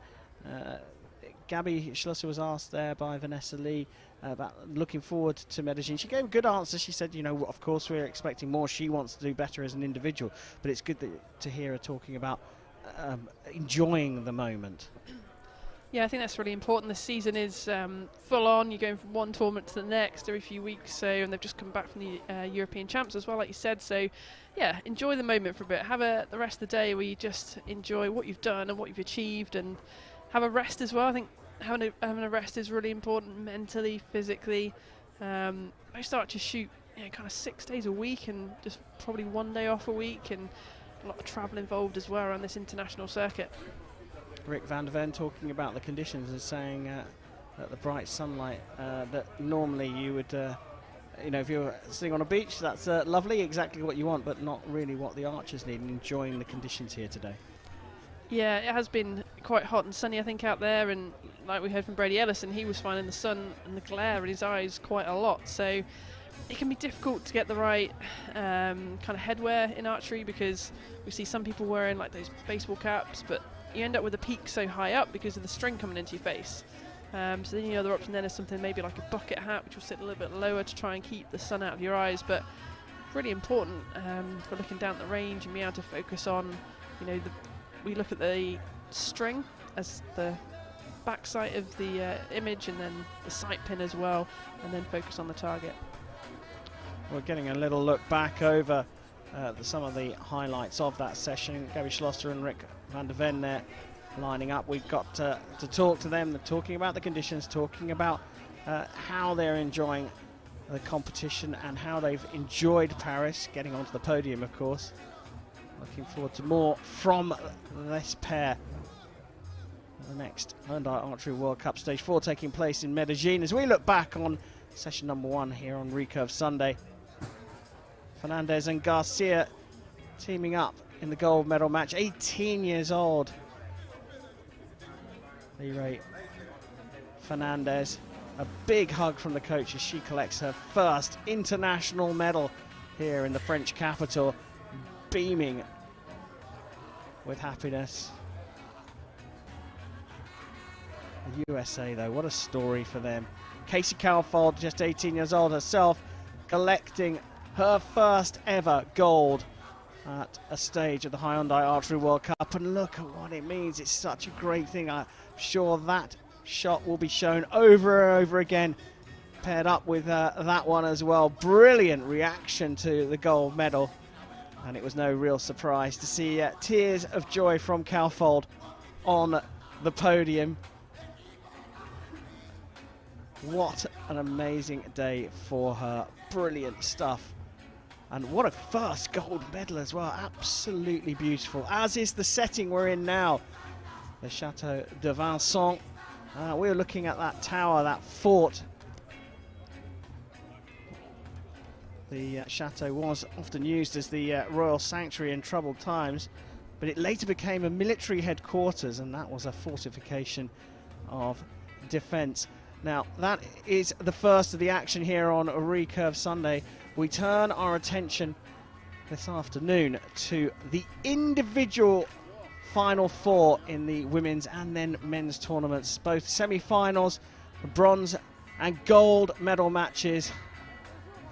Gabby Schlosser was asked there by Vanessa Lee about looking forward to Medellin. She gave a good answer. She said, of course we're expecting more. She wants to do better as an individual, but it's good to hear her talking about enjoying the moment. Yeah, I think that's really important. This season is full on. You're going from one tournament to the next every few weeks, and they've just come back from the European champs as well, like you said. So, yeah, enjoy the moment for a bit. Have the rest of the day where you just enjoy what you've done and what you've achieved, and have a rest as well. I think having a rest is really important mentally, physically. Most archers shoot kind of 6 days a week and just probably 1 day off a week, and a lot of travel involved as well around this international circuit. Rick van der Ven talking about the conditions and saying that the bright sunlight that normally you would, if you're sitting on a beach, that's lovely, exactly what you want, but not really what the archers need, and enjoying the conditions here today. Yeah, it has been quite hot and sunny, I think, out there, and like we heard from Brady Ellison, he was finding the sun and the glare in his eyes quite a lot, so it can be difficult to get the right kind of headwear in archery, because we see some people wearing those baseball caps, but you end up with a peak so high up because of the string coming into your face. So then the other option then is something maybe like a bucket hat, which will sit a little bit lower to try and keep the sun out of your eyes, but really important for looking down the range and being able to focus on, we look at the string as the back sight of the image, and then the sight pin as well, and then focus on the target. We're getting a little look back over some of the highlights of that session. Gabby Schlosser and Rick van der Ven there lining up. We've got to talk to them. They're talking about the conditions, talking about how they're enjoying the competition and how they've enjoyed Paris, getting onto the podium, of course. Looking forward to more from this pair. The next Hyundai Archery World Cup Stage 4 taking place in Medellin as we look back on session number 1 here on Recurve Sunday. Fernandez and Garcia teaming up in the gold medal match, 18 years old. Leray Fernandez, a big hug from the coach as she collects her first international medal here in the French capital, beaming with happiness. The USA though, what a story for them. Casey Cowfold, just 18 years old herself, collecting her first ever gold at a stage of the Hyundai Archery World Cup, and look at what it means. It's such a great thing. I'm sure that shot will be shown over and over again, paired up with that one as well. Brilliant reaction to the gold medal, and it was no real surprise to see tears of joy from Cowfold on the podium. What an amazing day for her. Brilliant stuff. And what a first gold medal as well. Absolutely beautiful, as is the setting we're in now. The Chateau de Vincent. We're looking at that tower, that fort. The chateau was often used as the royal sanctuary in troubled times, but it later became a military headquarters, and that was a fortification of defence. Now, that is the first of the action here on Recurve Sunday. We turn our attention this afternoon to the individual Final Four in the women's and then men's tournaments. Both semi-finals, bronze and gold medal matches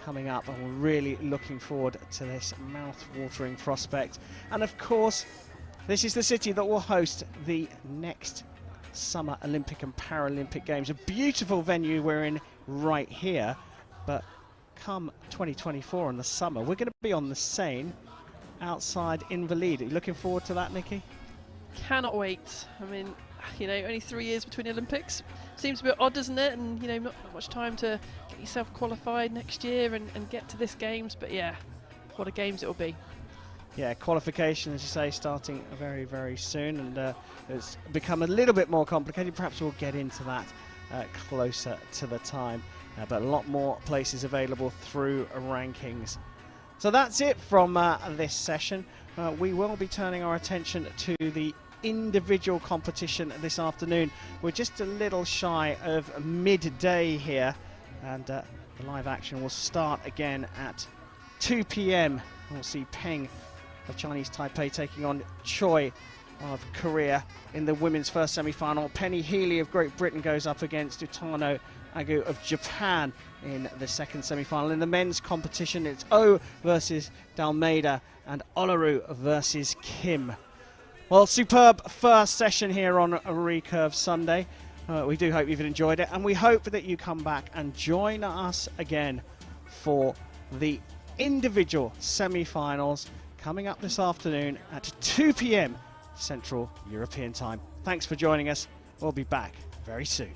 coming up, and we're really looking forward to this mouth-watering prospect. And of course, this is the city that will host the next Summer Olympic and Paralympic Games. A beautiful venue we're in right here, but come 2024 in the summer, we're going to be on the Seine outside Invalides. Are you looking forward to that, Nikki? Cannot wait. I mean, you know, only 3 years between the Olympics. Seems a bit odd, doesn't it? And, you know, not much time to get yourself qualified next year and get to this Games. But yeah, what a Games it will be. Yeah, qualification, as you say, starting very, very soon. And it's become a little bit more complicated. Perhaps we'll get into that closer to the time. But a lot more places available through rankings. So that's it from this session. We will be turning our attention to the individual competition this afternoon. We're just a little shy of midday here, and the live action will start again at 2 p.m. We'll see Peng of Chinese Taipei taking on Choi of Korea in the women's first semi-final. Penny Healy of Great Britain goes up against Utano Agu of Japan in the second semi-final. In the men's competition, it's O versus Dalmeida and Olaru versus Kim. Well, superb first session here on Recurve Sunday. We do hope you've enjoyed it, and we hope that you come back and join us again for the individual semi-finals coming up this afternoon at 2 p.m. Central European Time. Thanks for joining us. We'll be back very soon.